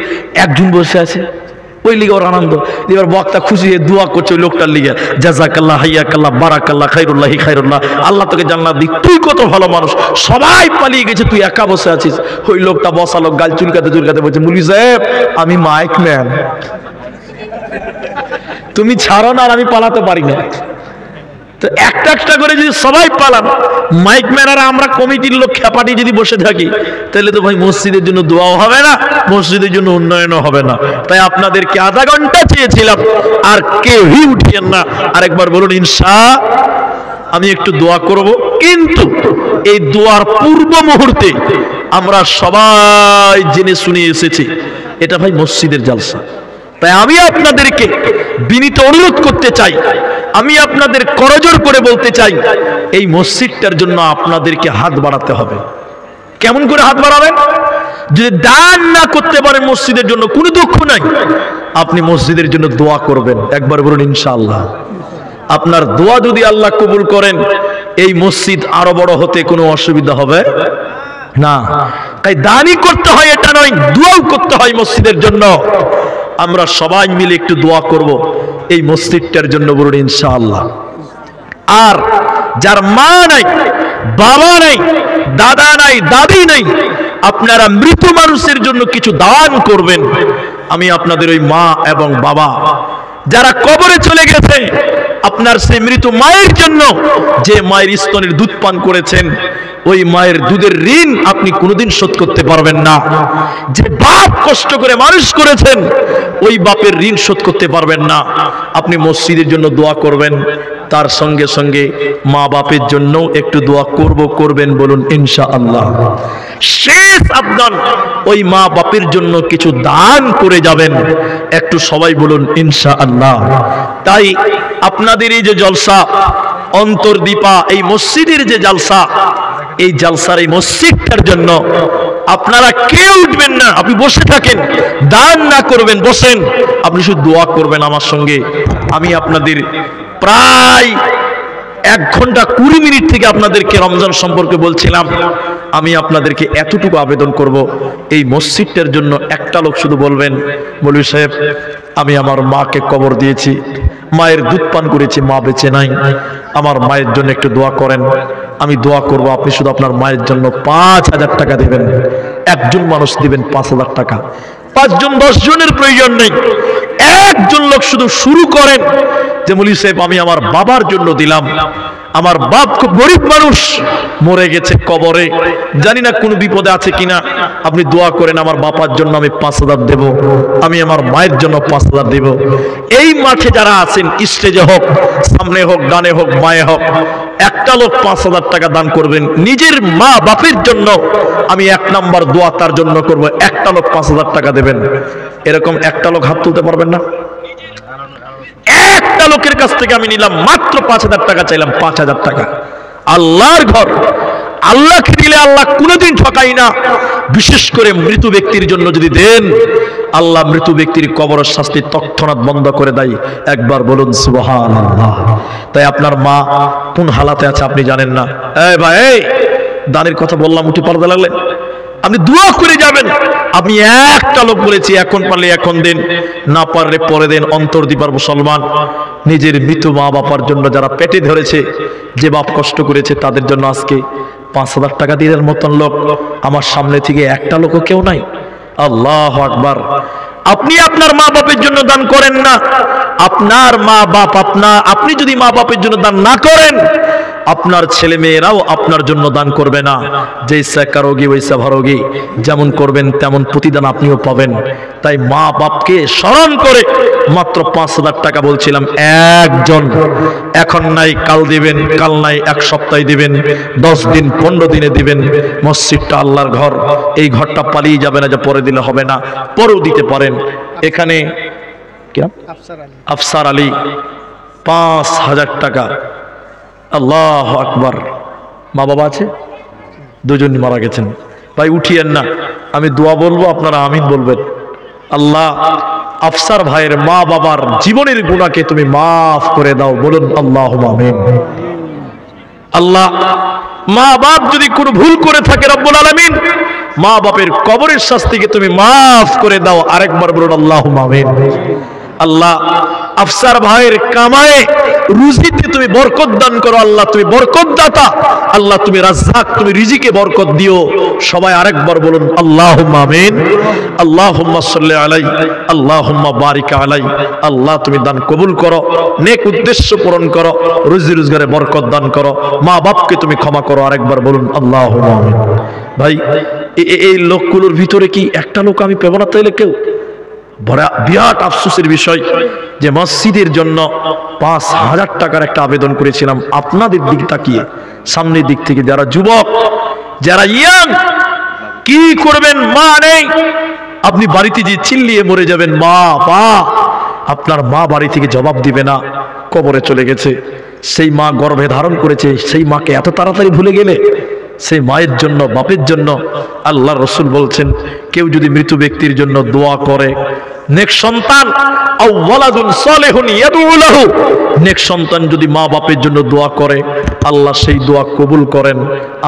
একজন বসে আছে, ওই লিগে ওর আনন্দ। এবার বক্তা খুশি হয়ে দোয়া করছে ওই লোকটার লিগে, জাযাকাল্লাহ, হাইয়াকাল্লাহ, বারাকাল্লাহ, খাইরুল্লাহি খাইরুল্লাহ, আল্লাহ তোকে জান্নাত দিক, তুই কত ভালো মানুষ, সবাই পালিয়ে গেছে, তুই একা বসে আছিস। ওই লোকটা বসালো, গাল চুলকাতে চুলকাতে বলছে, মুলি সাহেব আমি মাইক ম্যান, তুমি ছাড়ো না, আর আমি পালাতে পারি না। তো একটা একটা করে যদি সবাই পালান, মাইক ম্যানারা আমরা কমিটির লোক খেপাটি যদি বসে থাকি, তাহলে তো ভাই মসজিদের জন্য দোয়াও হবে না, মসজিদের জন্য উন্নয়নও হবে না। তাই আপনাদেরকে আধা ঘন্টা চেয়েছিলাম, আর কেউই উঠিয়েন না। আরেকবার বলুন ইনশাআল্লাহ। আমি একটু দোয়া করব, কিন্তু এই দোয়ার পূর্ব মুহূর্তে আমরা সবাই জেনে শুনে এসেছি এটা ভাই মসজিদের জালসা। তাই আমি আপনাদেরকে বিনীত অনুরোধ করতে চাই, আমি আপনাদের করজোর করে বলতে চাই, এই মসজিদটার জন্য আপনাদেরকে হাত বাড়াতে হবে। কেমন করে হাত বাড়াবেন? যদি দান না করতে পারেন মসজিদের জন্য, কোনো দুঃখ নাই, আপনি মসজিদের জন্য দোয়া করবেন। একবার বলুন ইনশাআল্লাহ। আপনার দোয়া যদি আল্লাহ কবুল করেন, এই মসজিদ আরো বড় হতে কোনো অসুবিধা হবে না। তাই দানই করতে হয় এটা নয়, দোয়াও করতে হয় মসজিদের জন্য। আমরা সবাই মিলে একটু দোয়া করব এই মসজিদটার জন্য, বলুন ইনশাআল্লাহ। আর যার মা নাই, বাবা নাই, দাদা নাই, দাদি নাই, আপনারা মৃত মানুষের জন্য কিছু দান করবেন। আমি আপনাদের ওই মা এবং বাবা যারা কবরে চলে গেছে, আপনার সেই মৃত মায়ের জন্য, যে মায়ের স্তনের দুধ পান করেছেন, ওই মায়ের দুধের ঋণ আপনি কোনোদিন শোধ করতে পারবেন না। যে বাপ কষ্ট করে মানুষ করেছেন, ওই বাপের ঋণ শোধ করতে পারবেন না। আপনি মসজিদের জন্য দোয়া করবেন, তার সঙ্গে সঙ্গে মা বাপের জন্য একটু দোয়া করবেন, বলুন ইনশাআল্লাহ। শেষ আবদান, ওই মা বাপের জন্য কিছু দান করে যাবেন, একটু সবাই বলুন ইনশাআল্লাহ। তাই আপনাদের এই যে জলসা অন্তর্দীপা, এই মসজিদের যে জালসা, এই জালসার এই মসজিদটার জন্য আপনারা কেউ উঠবেন না, আপনি বসে থাকেন, দান না করবেন, বসেন, আপনি শুধু দোয়া করবেন আমার সঙ্গে। আমি আপনাদের প্রায় 1 ঘন্টা 20 মিনিট থেকে আপনাদেরকে রমজান সম্পর্কে বলছিলাম। আমি আপনাদেরকে এতটুকু আবেদন করব, এই মসজিদটার জন্য একটা লোক শুধু বলবেন, মৌলভী সাহেব আমি আমার মাকে কবর দিয়েছি, মায়ের দুধ পান করেছি, মা বেঁচে নাই, আমার মায়ের জন্য একটু দোয়া করেন। আমি দোয়া করব, আপনি শুধু আপনার মায়ের জন্য 5000 টাকা দেবেন। একজন মানুষ দিবেন 5000 টাকা, 5 জন 10 জনের প্রয়োজন নেই। একজন লোক শুধু শুরু করেন যে মৌলভী সাহেব আমি আমার বাবার জন্য দিলাম, আমার বাপ খুব গরিব মানুষ, মরে গেছে কবরে, জানি না কোন বিপদে আছে কিনা, আপনি দোয়া করেন আমার বাবার জন্য আমি 5000 দেব, আমি আমার মায়ের জন্য 5000 দেব। এই মাঠে যারা আছেন, স্টেজে হোক, সামনে হোক, ডানে হোক, বাঁয়ে হোক, একটা লোক 5000 টাকা দান করবেন নিজের মা বাপের জন্য। আমি 1 নাম্বার দোয়া তার জন্য করব, একটা লোক 5000 টাকা দেবেন। এরকম একটা লোক হাত তুলতে পারবেন না? একটা লোকের কাছ থেকে আমি নিলাম মাত্র 5000 টাকা, চাইলাম 5000 টাকা। আল্লাহর ঘর, আল্লাহকে দিলে আল্লাহ কোনোদিন ঠকাই না। বিশেষ করে মৃত ব্যক্তির জন্য যদি দেন, আল্লাহ মৃত ব্যক্তির কবরের শাস্তি তৎক্ষণাৎ বন্ধ করে দেয়। একবার বলুন সুবহানাল্লাহ। তাই আপনার মা কোন হালাতে আছে আপনি জানেন না। এই ভাই, দানের কথা বললাম, উঠে পড়তে লাগলেন। আপনি দোয়া করে যাবেন, আমি একটা লোক বলেছি, এখন পারলে এখন দিন, না পারলে পরে দিন। অন্তর দিবার মুসলমান, নিজের মৃত মা বাবার জন্য যারা পেটে ধরেছে, যে বাপ কষ্ট করেছে, তাদের জন্য আজকে 5,000 টাকা দেওয়ার মতন লোক আমার সামনে থেকে একটা লোকও কেউ নাই। আল্লাহু আকবার। আপনি আপনার মা বাপের জন্য দান করেন না, আপনার মা বাপ আপনি যদি মা বাপের জন্য দান না করেন, আপনার ছেলে মেয়েরাও আপনার জন্য দান করবে না। যেইসা কারোগি ওইসা ভারোগি, যেমন করবেন তেমন প্রতিদান আপনিও পাবেন। তাই মা বাপকে স্মরণ করে মাত্র 5,000 টাকা বলছিলাম একজন, এখন নাই কাল দিবেন, কাল নাই এক সপ্তাহে দিবেন, 10 দিন 15 দিনে দিবেন। মসজিদটা আল্লাহর ঘর, এই ঘরটা পালিয়ে যাবে না যে পরে দিলে হবে না, পরেও দিতে পারেন। এখানে আফসার আলী 5,000 টাকা। আল্লাহু আকবার। মা বাবা আছে, দুজন মারা গেছেন। ভাই উঠিয়েন না, আমি দোয়া বলবো, আপনারা আমিন বলবেন। আল্লাহ আফসার ভাইয়ের মা বাবার জীবনের গুনাহকে তুমি মাফ করে দাও, বলুন আল্লাহুম্মা আমিন। আল্লাহ মা বাপ যদি কোনো ভুল করে থাকে রব্বুল আলামিন, মা বাপের কবরের শাস্তিকে তুমি মাফ করে দাও, আরেকবার বলুন আল্লাহুম্মা আমিন। আল্লাহ আফসার ভাইয়ের কামায়ে রুজিতে তুমি বরকত দান করো, আল্লাহ তুমি বরকত দাতা, আল্লাহ তুমি রাজ্জাক, তুমি রিজিকে বরকত দিও। সবাই আরেকবার বলুন আল্লাহুম্মা আমিন। আল্লাহুম্মা সাল্লি আলাই, আল্লাহুম্মা বারিক আলাই। আল্লাহ তুমি দান কবুল করো, নেক উদ্দেশ্য পূরণ করো, রুজি রোজগারে বরকত দান করো, মা বাপকে তুমি ক্ষমা করো, আরেকবার বলুন আল্লাহুম্মা আমিন। ভাই এই লোকগুলোর ভিতরে কি একটা লোক আমি পেব না? তাইলে কেউ বিরাট আফসোসের বিষয় যে মসজিদের জন্য 5,000 টাকার একটা আবেদন করেছিলাম। আপনাদের দিক তাকিয়ে, সামনের দিক থেকে যারা যুবক, যারা ইয়াং, কি করবেন? মা নেই, আপনি বাড়িতে যে চিল্লিয়ে মরে যাবেন, মা পা, আপনার মা বাড়ি থেকে জবাব দিবে না, কবরে চলে গেছে। সেই মা গর্ভে ধারণ করেছে, সেই মাকে এত তাড়াতাড়ি ভুলে গেলে? সেই মায়ের জন্য, বাপের জন্য আল্লাহর রাসূল বলছেন, কেউ যদি মৃত ব্যক্তির জন্য দোয়া করে, নেক সন্তান আও ওয়ালাদুন সালিহুন ইয়াদউ লাহু, নেক সন্তান যদি মা বাপের জন্য দোয়া করে, আল্লাহ সেই দোয়া কবুল করেন।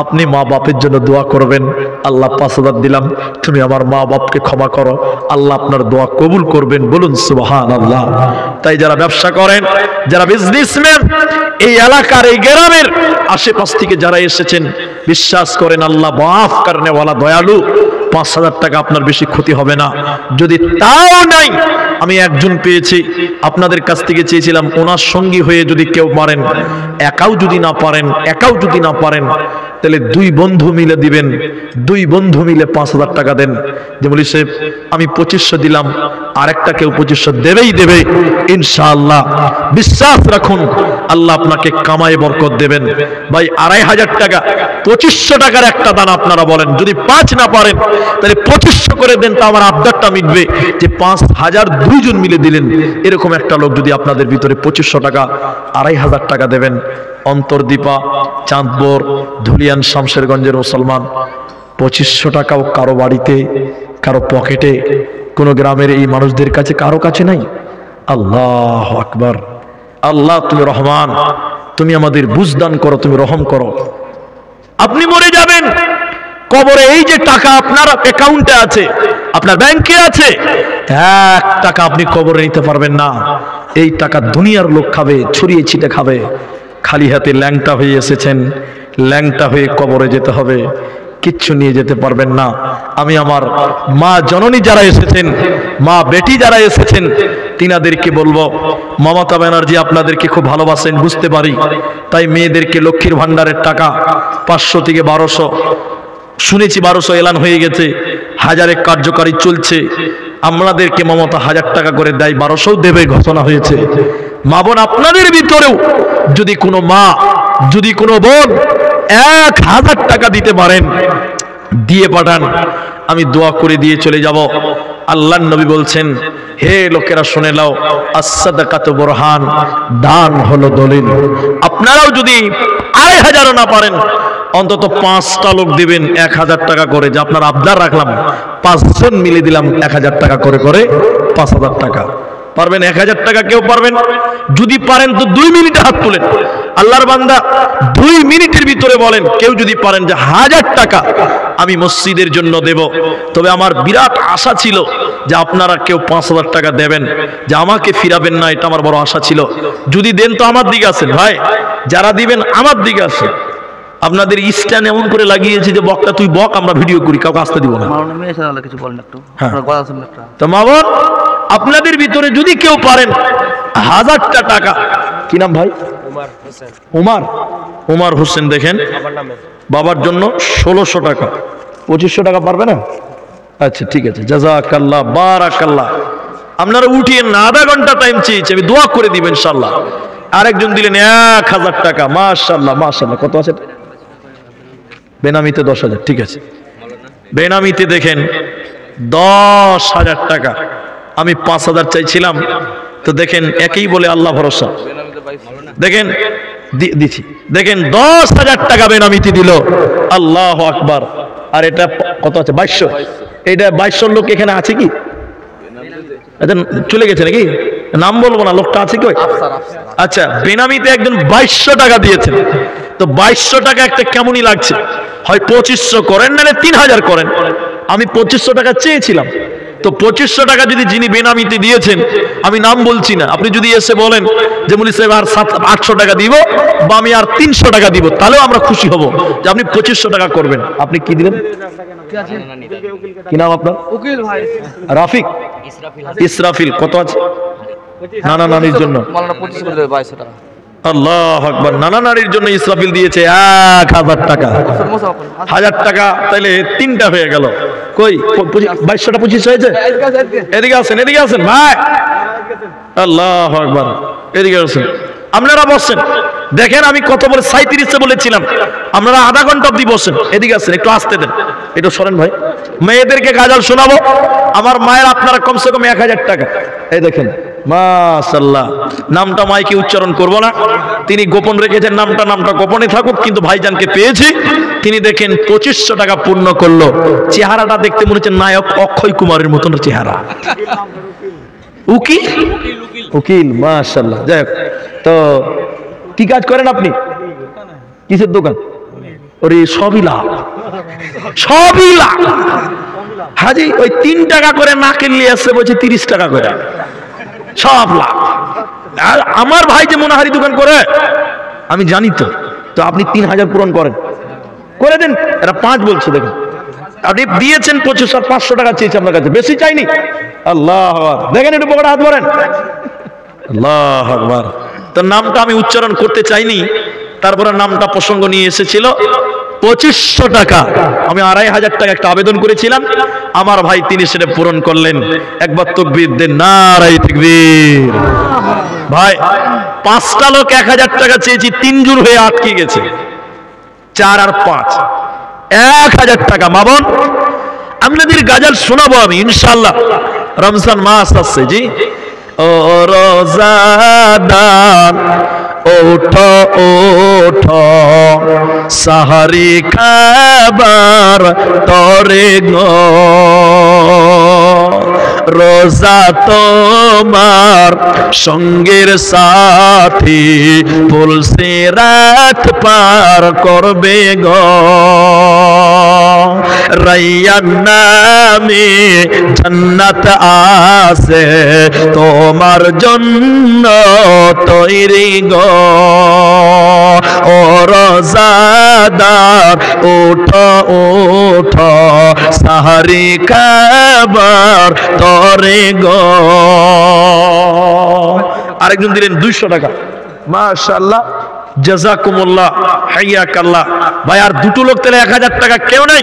আপনি মা বাপের জন্য দোয়া করবেন, আল্লাহ 5,000 দিলাম, তুমি আমার মা বাপকে ক্ষমা করো, আল্লাহ আপনার দোয়া কবুল করবেন, বলুন সুবহানাল্লাহ। তাই যারা ব্যবসা করেন, যারা বিজনেসম্যান, এই এলাকার, এই গ্রামের আশেপাশ থেকে যারা এসেছেন, বিশ্বাস করেন আল্লাহ মাফ করনেওয়ালা, দয়ালু। 5,000 টাকা আপনার বেশি ক্ষতি হবে না। যদি তাও নাই, আমি একজন পেয়েছি, আপনাদের কাছ থেকে চেয়েছিলাম, ওনার সঙ্গী হয়ে যদি কেউ পারেন, একাও যদি না পারেন, তাহলে 2 বন্ধু মিলে দিবেন, 2 বন্ধু মিলে 5,000 টাকা দেন। যে বলি সাহেব আমি 2500 দিলাম, আরেকটা কেউ 2500 দেবে ইনশাআল্লাহ। বিশ্বাস রাখুন, আল্লাহ আপনাকে কামায়ে বরকত দেবেন। ভাই 2,500 টাকা, 2500 টাকার একটা দান আপনারা বলেন। যদি 5 না পারেন, তাহলে 2500 করে দেন, তা আমার আবদারটা মিটবে যে 5,000 দুইজন মিলে দিলেন। এরকম একটা লোক যদি আপনাদের ভিতরে 2500 টাকা, 2,500 টাকা দেবেন। অন্তরদীপা, চাঁদপুর, ধুলিয়ান, শামশেরগঞ্জের মুসলমান, 2500 টাকাও কারো বাড়িতে, কারো পকেটে, কোন গ্রামের এই মানুষদের কাছে, কারো কাছে নাই। আল্লাহু আকবার। আল্লাহ তুমি রহমান, তুমি আমাদের বুঝদান করো, তুমি রহম করো। আপনি মরে যাবেন, কবরে এই যে টাকা আপনার অ্যাকাউন্টে আছে, আপনার ব্যাংকে আছে, 1 টাকা আপনি কবরে নিতে পারবেন না। এই টাকা দুনিয়ার লোক খাবে, ছড়িয়ে ছিটে খাবে। খালি হাতে ল্যাংটা হয়ে এসেছেন, ল্যাংটা হয়ে কবরে যেতে হবে, কিচ্ছু নিয়ে যেতে পারবেন না। আমি আমার মা জননী যারা এসেছেন, মা বেটি যারা এসেছেন, তিনাদেরকে বলবো, মমতা ব্যানার্জি আপনাদেরকে খুব ভালোবাসেন, বুঝতে পারি, তাই মেয়েদেরকে লক্ষ্মীর ভান্ডারের টাকা 500 থেকে 1200, শুনেছি 1200 এলান হয়ে গেছে, 1000 কার্যকারী চলছে। আমাদেরকে মমতা 1000 টাকা করে দেয়, 1200 দেবে, ঘোষণা হয়েছে। মা বোন, আপনাদের ভিতরেও যদি কোনো মা, যদি কোনো বোন 1000 টাকা দিতে পারেন, দিয়ে পাঠান, আমি দোয়া করে দিয়ে চলে যাব। আল্লাহর নবী বলছেন, হে লোকেরা শুনে নাও, as-সাদাকাতু বুরহান, দান হলো দলিল। আপনারাও যদি 2,500 না পারেন, অন্তত 5টা লোক দিবেন 1000 টাকা করে, যে আপনার আবদার রাখলাম, 5 জন মিলে দিলাম 1000 টাকা করে 5000 টাকা। পারবেন 1000 টাকা? কেউ পারবেন? যদি পারেন তো 2 মিনিটে হাত তুলেন। আল্লাহর বান্দা 2 মিনিটের ভিতরে বলেন, কেউ যদি পারেন যে 1000 টাকা আমি মসজিদের জন্য দেব, তবে আমার বিরাট আশা ছিল যে আপনারা কেউ 5000 টাকা দেবেন, যে আমাকে ফিরাবেন না, এটা আমার বড় আশা ছিল। যদি দেন তো আমার দিকে আসেন ভাই, যারা দিবেন আমার দিকে আসেন। আপনাদের স্ট্যান্ড এমন করে লাগিয়েছে যে বকটা তুই বক, আমরা ভিডিও করি, কাউকে আসতে দিব না। কিছু বলেন একটু। তো মা বোন, আপনাদের ভিতরে যদি কেউ পারেন 1000টা টাকা, কি নাম ভাই? উমার হোসেন, দেখেন বাবার জন্য 1600 টাকা, 2500 টাকা পারবে না? আচ্ছা ঠিক আছে, জাযাকাল্লাহ, বারাকাল্লাহ। আপনারা উঠিয়ে না, আধা ঘন্টা টাইম চেয়েছি, আমি দোয়া করে দিব ইনশাআল্লাহ। আরেকজন দিলেন 1000 টাকা, মাশাআল্লাহ মাশাআল্লাহ। কত আছে? বেনামিতে 10,000, ঠিক আছে। বেনামিতে দেখেন 10,000 টাকা, আমি 5,000 চাইছিলাম, তো দেখেন একই বলে আল্লাহ ভরসা, দেখেন দিছি, দেখেন 10,000 টাকা বেনামিতে দিল, আল্লাহু আকবার। আর এটা কত আছে? 2200। এটা 2200 লোক এখানে আছে কি? চলে গেছে নাকি? নাম বলবো না, লোকটা আছে কি? আচ্ছা, বেনামিতে একজন 2200 টাকা দিয়েছেন। তো 2200 টাকা একটা কেমনই লাগছে, হয় 2500 করেন, নাহলে 3000 করেন। আমি 2500 টাকা চেয়েছিলাম, তো 2500 টাকা যদি যিনি বেনামিতে দিয়েছেন, আমি নাম বলছি না, আপনি যদি এসে বলেন যে মুলি সাহেব আর 800 টাকা দিব, বা আমি আর 300 টাকা দিব, তাহলেও আমরা খুশি হব যে আপনি 2500 টাকা করবেন। আপনি কি দিলেন? কি নাম আপনার? উকিল ভাই রাফিক, ইসরাফিল। কত আছে? নানা নানির জন্য আল্লাহু আকবার, নানা নানির জন্য ইসরাফিল দিয়েছে 1000 টাকা। 1000 টাকা তাইলে 3টা হয়ে গেল। কই 2200টা 25 হয়েছে? এদিকে আসেন, এদিকে আসেন ভাই, আল্লাহু আকবার, এদিকে আসেন। আপনারা বসেন, দেখেন আমি কত বলে 37 বলেছিলাম, আপনারা আধা ঘন্টা অব্দি বসেন। এদিকে আসেন, একটু আসতে দেন, একটু সরেন ভাই। মেয়েদেরকে গাজাল শোনাবো, আমার মায়ের আপনারা কমসে কম 1000 টাকা। এই দেখেন মাশাআল্লাহ, নামটা মাইকে উচ্চারণ করব না, তিনি গোপন রেখেছেন নামটা, নামটা গোপনে থাকুক, কিন্তু ভাইজানকে পেয়েছি। তিনি দেখেন 2500 টাকা পূর্ণ করলো। চেহারাটা দেখতে মনে হচ্ছে নায়ক অক্ষয় কুমারের মতন চেহারা। উকিল, উকিল, মাশাআল্লাহ। যাই হোক, তো কি কাজ করেন আপনি? কিসের দোকান? ওরে সবই লাভ, সবই লাভ। হাজি ওই 3 টাকা করে না কিনলে আসছে, বলছে 30 টাকা করে, সব লাভ। আর আমার ভাই যে মনোহারি দোকান করে আমি জানি, তো তো আপনি 3000 পূরণ করেন, করে দেন। এরা 5 বলছে, দেখেন আপনি দিয়েছেন 25 আর 500 টাকা চেয়েছে আপনার কাছে, বেশি চাইনি। আল্লাহ, দেখেন একটু পকেটে হাত ভরেন, আল্লাহ আকবার। তো নামটা আমি উচ্চারণ করতে চাইনি, তারপরে নামটা প্রসঙ্গ নিয়ে এসেছিল। 2500 টাকা, আমি 2500 টাকা একটা আবেদন করেছিলাম, আমার ভাই তিনি সেটা পূরণ করলেন। একবার তাকবীর দেন, নারায়ে তাকবীর। ভাই 5টা লোক 1000 টাকা চেয়েছি, 3 জন হয়ে আটকে গেছে, 4 আর 5 1000 টাকা। মা বোন, আপনাদের গাজাল শোনাবো আমি ইনশাআল্লাহ। রমজান মাস আসছে জি। ও রোজাদার ওঠো ওঠো, সাহারি খাবার তরে গো, রোজা তোমার সঙ্গের সাথী, পুলসিরাত পার করবে গো, রাইয়ান নামে জান্নাত আছে তোমার জন্য তৈরি গো, ও রোজাদার ওঠো ওঠো, সাহারি খাবার তরে গো। আরেকজন দিলেন 200 টাকা, মাশাআল্লাহ, জাযাকুমুল্লাহ, হাইয়াকাল্লাহ। ভাই আর 2 লোক তাহলে 1000 টাকা, কেউ নাই?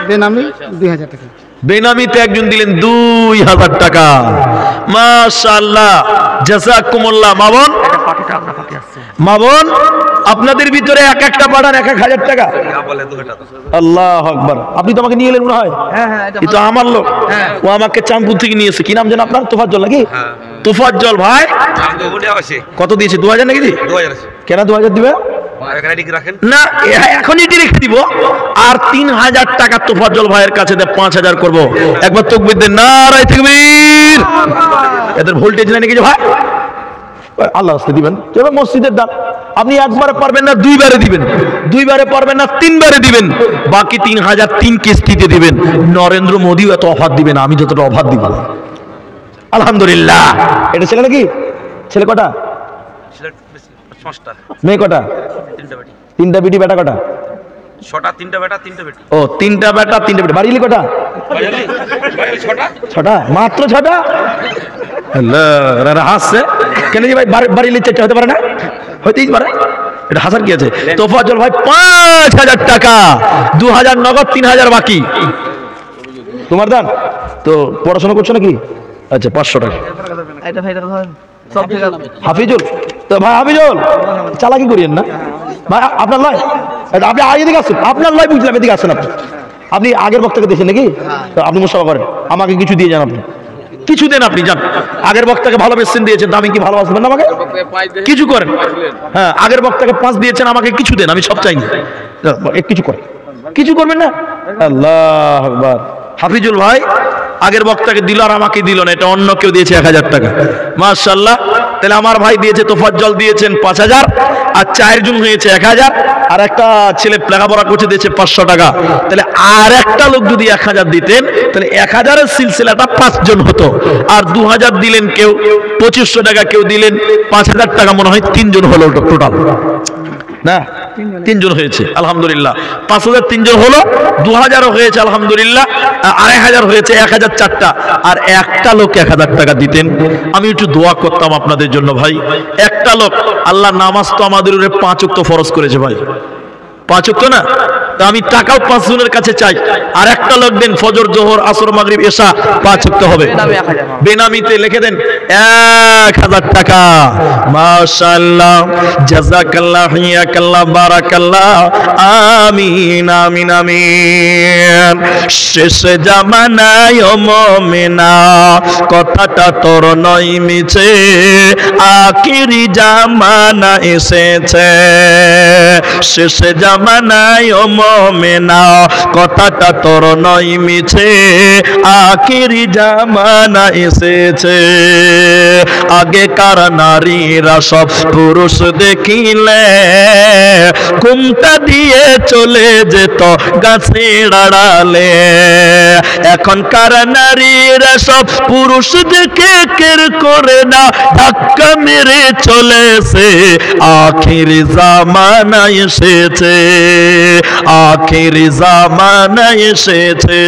বেনামি 2000 টাকা। বেনামিতে একজন দিলেন 2000 টাকা, মাশাআল্লাহ, জাযাকুমুল্লাহ। মা বোন, মা বোন, আপনাদের ভিতরে এক একটা পাঠান 1000 টাকা। আল্লাহু আকবার। আপনি তো আমাকে নিয়ে এলেন মনে হয়? হ্যাঁ হ্যাঁ, এই তো আমার লোক, ও আমাকে চাঁদপুর থেকে নিয়েছে। কি নাম জানেন আপনার? তোফাজ্জল নাকি? তোফাজ্জল ভাই কত দিয়েছে? 2000 নাকি? 2000। কেন 2000 দিবে না? এখনই রেখে দিব। আর 3000 টাকা তোফাজ্জল ভাইয়ের কাছে 5000 করব। একবার তাকবীর দেন, নারায়ে তাকবীর। এদের ভোল্টেজ নাই নাকি ভাই? আল্লাহ রাস্তায় দিবেন, যেমন মসজিদের দান। আপনি একবারে পারবেন না, দুইবারে দিবেন, দুইবারে পারবেন না, তিনবারে দিবেন, বাকি 3000 3 কিস্তিতে দিবেন। নরেন্দ্র মোদীও এত অফার দিবেন, আমি যতটা অফার দিব। আলহামদুলিল্লাহ। এটা ছেলে নাকি? ছেলে কটা? মেয়ে কটা? তিনটা বেটি। বেটা কটা? তিনটা বেটা 3টা বেটি। ও, 3টা বেটা 3টা বেটি। বাড়ি কটা? 6টা। মাত্র 6টা? হাসছে কেন যে ভাই? বাড়ি 4টা হতে পারে না? হইতেই পারে, এটা হাসার কি আছে? তোফাজ্জল ভাই 5000 টাকা, 2000 নগদ, 3000 বাকি। তোমার দান তো পড়াশোনা করছো নাকি? আচ্ছা, 500 টাকা। হাফিজুল তো ভাই, হাফিজুল চালাকি করিয়েন না ভাই, আপনার লয়। আপনি আগে দিকে আসুন, আপনার লয় বুঝলাম, এদিকে আসুন। আপনি আগের বক্তাকে দেখছেন নাকি? তো আপনি মুসাফা করেন, আমাকে কিছু দিয়ে যান। আপনি কিছু দেন, আপনি যান। আগের বক্তাকে ভালোবেসেন দিয়েছেন, তো আমি কি ভালোবাসবেন না? আমাকে কিছু করেন। হ্যাঁ, আগের বক্তাকে 5 দিয়েছেন, আমাকে কিছু দেন, আমি সব চাইনি। কিছু করেন, কিছু করবেন না? আল্লাহু আকবার। হাফিজুল ভাই আগের বক্তাকে দিল আর আমাকে দিল না, এটা অন্য কেউ দিয়েছে 1000 টাকা। মাশাআল্লাহ। তাহলে আমার ভাই দিয়েছে, তোফাজ্জল দিয়েছেন 5000, আর 4 জন হয়েছে 1000, আর একটা ছেলে লেখাপড়া করছে দিয়েছে 500 টাকা। তাহলে আর একটা লোক যদি 1000 দিতেন, তাহলে 1000-এর সিলসিলাটা 5 জন হতো। আর 2000 দিলেন কেউ, 2500 টাকা কেউ দিলেন, 5000 টাকা মনে হয় 3 জন হলো টোটাল না? 3 জন হয়েছে, আলহামদুলিল্লাহ। 5000 3 জন হলো, 2000 হয়েছে, আলহামদুলিল্লাহ। 2500 হয়েছে, 1000 4টা। আর একটা লোক 1000 টাকা দিতেন, আমি একটু দোয়া করতাম আপনাদের জন্য ভাই। একটা লোক, আল্লাহ নামাজ তো আমাদের উপরে 5 ওয়াক্ত ফরজ করেছে ভাই, 5 ওয়াক্ত না? তা আমি টাকাও 5 জনের কাছে চাই। আর একটা লোক দেন, ফজর, জোহর, আসর, মাগরিব, এশা 5 ওয়াক্ত হবে। বেনামিতে লিখে দেন 1000 টাকা। মাশাআল্লাহ, জাযাকাল্লাহ, হিয়াকাল্লাহ, বারাকাল্লাহ, আমিন আমিন আমিন। শেষ জামানায় ও মুমিনা, কথাটা তোর নয় মিছে, আখিরি জামানা এসেছে। শেষ জামানায় ও মুমিনা, কথাটা তোর নয় মিছে, আখিরি জামানা এসেছে। আগেকার নারীরা সব পুরুষ দেখিলে ঘুমটা দিয়ে চলে যেত গাছের আড়ালে। এখনকার নারীরা সব পুরুষ দেখে কের করে না, ধাক্কা মেরে চলেছে। আখিরি জামানা এসেছে, আখিরি জামানা এসেছে।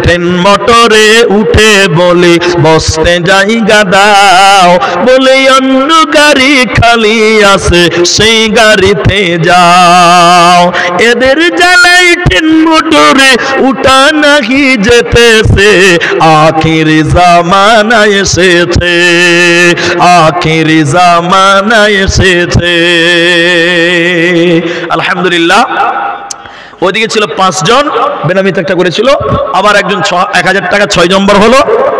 ট্রেন মোটরে উঠে বলি বসতে জায়গা দাও, বলে অন্য গাড়ি খালি আছে সেই গাড়িতে যাও। এদের জ্বালাই ট্রেন মোটরে উঠা নাহি যেতেছে, আখিরি জামানা এসেছে, আখিরি জামানা এসেছে। আলহামদুলিল্লাহ। ওইদিকে ছিল 5 জন, বেনামিতে একটা করেছিল। আবার একজন 1000 টাকা 6 নম্বর হলো,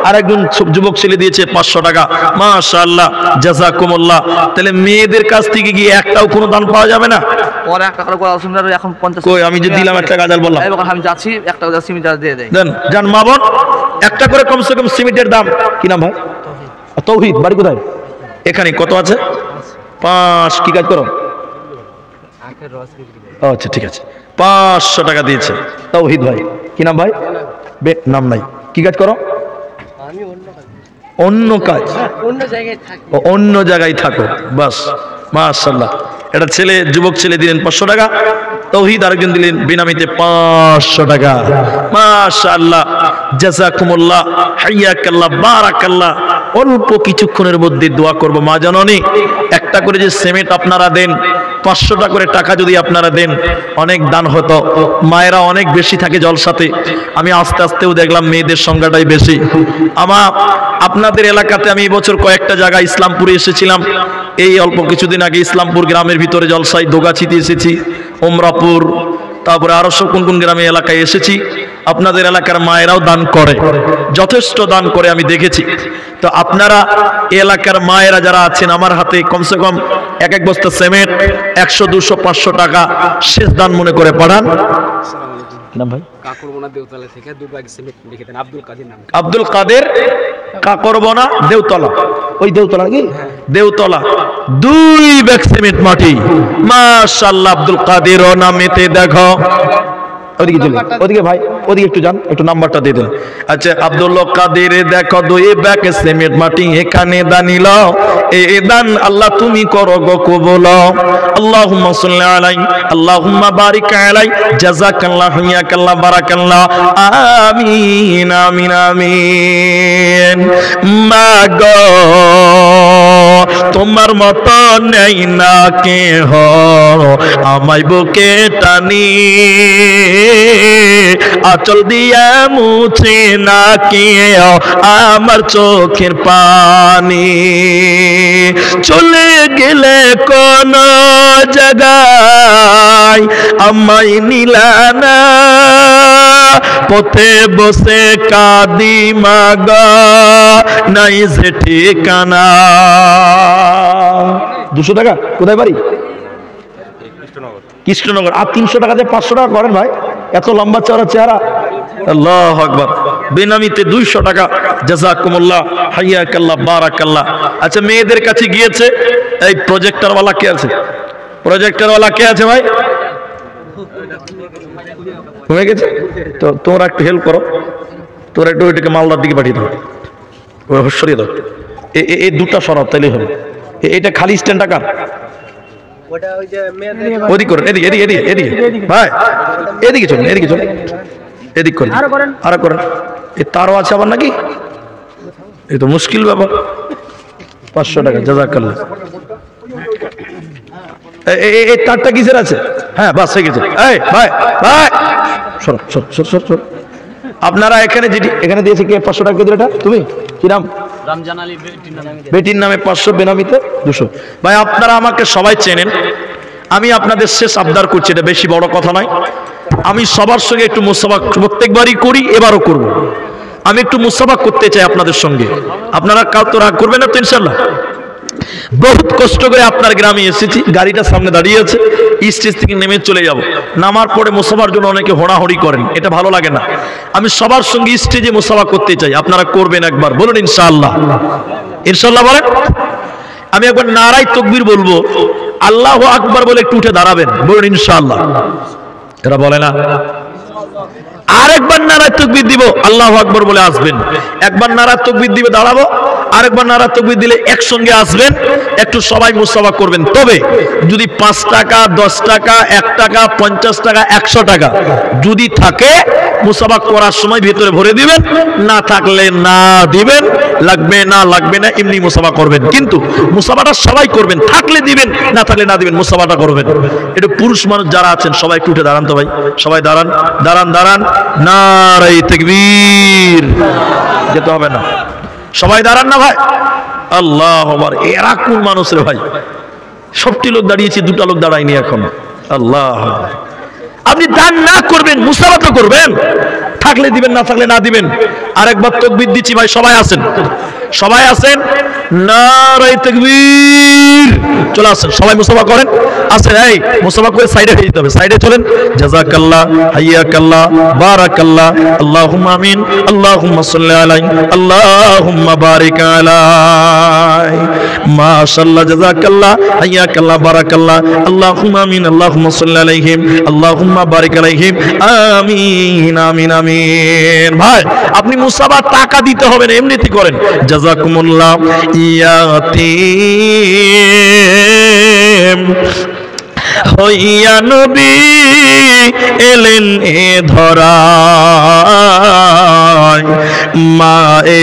আর একজন যুবক ছেলে দিয়েছে 500 টাকা। মাশাআল্লাহ, জাযাকুমুল্লাহ। তাহলে মেয়েদের কাছ থেকে গিয়ে একটাও কোনো দান পাওয়া যাবে না? পরে একটা করে আসুন, এখন 50। কই, আমি যে দিলাম একটা গাজাল বললাম, আমি যাচ্ছি, একটা করে সিমেন্ট দিয়ে দেয় দেন। জান মা বোন, একটা করে কমসে কম সিমেন্টের দাম। কি নাম ভাই? তৌহিদ। বাড়ি কোথায়? এখানে। কত আছে? 5। কি কাজ করো? আচ্ছা, ঠিক আছে। 500 টাকা দিয়েছে তৌহিদ ভাই। কি নাম ভাই? নাম নাই। কি কাজ করো? অন্য কাজ, অন্য জায়গায় থাকো। বাস, মাশাআল্লাহ। এটা ছেলে, যুবক ছেলে দিলেন 500 টাকা। তৌহিদ আরেকজন দিলেন বিনামিতে 500 টাকা। মাশাআল্লাহ, জাযাকুমুল্লাহ, হাইয়াকাল্লাহ, বারাকাল্লাহ। অল্প কিছুক্ষণের মধ্যে দোয়া করব। মা জননী, একটা করে যে সিমেন্ট আপনারা দেন, 500 টাকা করে টাকা যদি আপনারা দেন, অনেক দান হতো। মায়েরা অনেক বেশি থাকে জলসাতে। আমি আস্তে আস্তেও দেখলাম মেয়েদের সংখ্যাটাই বেশি। আপনাদের এলাকাতে আমি এবছর কয়েকটা জায়গায়, ইসলামপুরে এসেছিলাম এই অল্প কিছুদিন আগে। ইসলামপুর গ্রামের ভিতরে জলসাই, দোগাছিতে এসেছি, ওমরাপুর, তারপরে আরো সব কোন কোন গ্রামে এলাকায় এসেছি। আপনাদের এলাকার মায়েরাও দান করে, যথেষ্ট দান করে আমি দেখেছি। তো আপনারা এলাকার মায়েরা যারা আছেন, আমার হাতে কমসে কম এক বস্তা সিমেন্ট 100, 200, 500 টাকা শেষ দান মনে করে পাঠান। নাম ভাই? কাকুরমোনা দেওতলা থেকে 2 ব্যাগ সিমেন্ট লিখে দেন। আব্দুল কাদের নাম। আব্দুল কাদের কা করবো না দেওতলা, ওই দেওতলা কি দেওতলা 2 ব্যাগ সিমেন্ট মাটি। মাশাআল্লাহ আব্দুল কাদের নামেতে দেখো ওদিকে চলে, ওদিকে ভাই ওদিকে একটু যান, একটু নাম্বারটা দিয়ে দেন। আচ্ছা আব্দুল কাদের দেখো 2 ব্যাগ সিমেন্ট মাটি এখানে দানিল, এই দান আল্লাহ তুমি করো গো কবুল। আল্লাহুম্মা সাল্লি আলাইহি আল্লাহুম্মা বারিক আলাইহি জাযাকাল্লাহু ইয়াকাল্লাহ বারাকাল্লাহ আমিন আমিন আমিন। মাগো তোমার মতো নেই না কেহ আমায় বুকে টানি, আঁচল দিয়া মুছে না কেউ আমার চোখের পানি। চলে গেলে কোন জায়গায় আমায় নিলানা, পথে বসে কাঁদি মাগো নাই যে ঠিকানা। 200 টাকা কোথায় বাড়ি? কৃষ্ণনগর। আর 300 টাকাতে 500 টাকা করেন ভাই, এত লম্বা চওড়া চেহারা। আল্লাহু আকবার। বেনামিতে 200 টাকা। জাযাকুমুল্লাহ হাইয়াকাল্লাহ বারাকাল্লাহ। আচ্ছা মেয়েদের কাছে গিয়েছে, এই প্রজেক্টর ওয়ালা কে আছে? প্রজেক্টর ওয়ালা কে আছে ভাই? হয়ে গেছে তো তোমরা একটু হেল্প করো, তোমরা একটু ওইটাকে মালদার দিকে পাঠিয়ে দাও, ওই সরিয়ে দাও, এই 2টা সরাও তাইলেই হবে। এটা খালি স্ট্যান্ড টাকা ওদিক করেন, এদিকে এদিকে এদিকে এদিকে ভাই এদিকে চলুন, এদিকে চলুন, এদিক করেন আরো করেন। এ তারও আছে আবার নাকি, এই তো মুশকিল ব্যাপার। 500 টাকা জাযাকাল্লাহ। এই তারটা কিসের আছে? হ্যাঁ বাস হয়ে গেছে। এই ভাই ভাই সর সর সর সর সর। আপনারা এখানে যেটি এখানে দিয়েছে কে? 500 টাকা দিলে, এটা তুমি কি নাম? রমজান আলী বেটির নামে 500, বেনামিতে 200। ভাই আপনারা আমাকে সবাই চেনেন, আমি আপনাদের শেষ আবদার করছি, এটা বেশি বড় কথা নয়। আমি সবার সঙ্গে একটু মুসাফা প্রত্যেকবারই করি, এবারও করব। আমি একটু মুসাফা করতে চাই আপনাদের সঙ্গে। আপনারা কাউ তো রাগ করবেন না তো ইনশাআল্লাহ? বহুত কষ্ট করে আপনার গ্রামে এসেছি, গাড়িটা সামনে দাঁড়িয়ে আছে, স্টেজ থেকে নেমে চলে যাব। নামার পরে মুসাফার জন্য অনেকে হোড়াহড়ি করেন, এটা ভালো লাগে না। আমি সবার সঙ্গে স্টেজে মুসাফা করতে চাই, আপনারা করবেন একবার, বলুন ইনশাআল্লাহ। ইনশাআল্লাহ বলেন। আমি একবার নারাই তাকবীর বলবো, আল্লাহু আকবার বলে একটু উঠে দাঁড়াবেন, বলুন ইনশাআল্লাহ। এরা বলে না। আরেকবার নারায় তাকবীর দিব, আল্লাহু আকবার বলে আসবেন। একবার নারায় তাকবীর দিবে দাঁড়াবো, আরেকবার নারায় তাকবীর দিলে একসঙ্গে আসবেন, একটু সবাই মুসাফা করবেন। তবে যদি 5 টাকা 10 টাকা 1 টাকা 50 টাকা 100 টাকা যদি থাকে মুসাফা করার সময় ভেতরে ভরে দিবেন, না থাকলে না দিবেন, লাগবে না এমনি মুসাফা করবেন। কিন্তু মুসাফাটা সবাই করবেন, থাকলে দিবেন, না থাকলে না দিবেন, মুসাফাটা করবেন। একটু পুরুষ মানুষ যারা আছেন সবাই একটু উঠে দাঁড়ান তো ভাই, সবাই দাঁড়ান দাঁড়ান দাঁড়ান। নারায়ে তাকবীর, যেতে হবে না, সবাই দাঁড়ান না ভাই। আল্লাহু আকবার। এরা কোন মানুষ রে ভাই? সবটি লোক দাঁড়িয়েছি, 2টা লোক দাঁড়ায়নি এখন। আল্লাহ, আপনি দান না করবেন, মুসাফা তো করবেন, থাকলে দিবেন, না থাকলে না দিবেন। আরেকবার তাকবীর দিচ্ছি ভাই, সবাই আছেন, সবাই আছেন। নারায়ে তাকবীর, চলে আসেন, সবাই মুসাফা করেন, আসেন। এই মুসাফা করে সাইডে হয়ে যেতে হবে, সাইডে চলেন। জাযাকাল্লাহ হাইয়াকাল্লাহ বারাকাল্লাহ আল্লাহুম্মা আমিন আল্লাহুম্মা সাল্লি আলাইহি আল্লাহুম্মা বারিক আলাইহি। মাশাআল্লাহ, জাযাকাল্লাহ হাইয়াকাল্লাহ বারাকাল্লাহ আল্লাহুম্মা আমিন আল্লাহুম্মা সাল্লি আলাইহিম আল্লাহুম্মা বারিক আলাইহিম আমিন আমিন আমিন। ভাই আপনি মুসাফা টাকা দিতে হবে না, এমনিতেই করেন। জাযাকুমুল্লাহ। ইয়াতীম হইয়া নবী এলেন এ ধরায়, মায়ের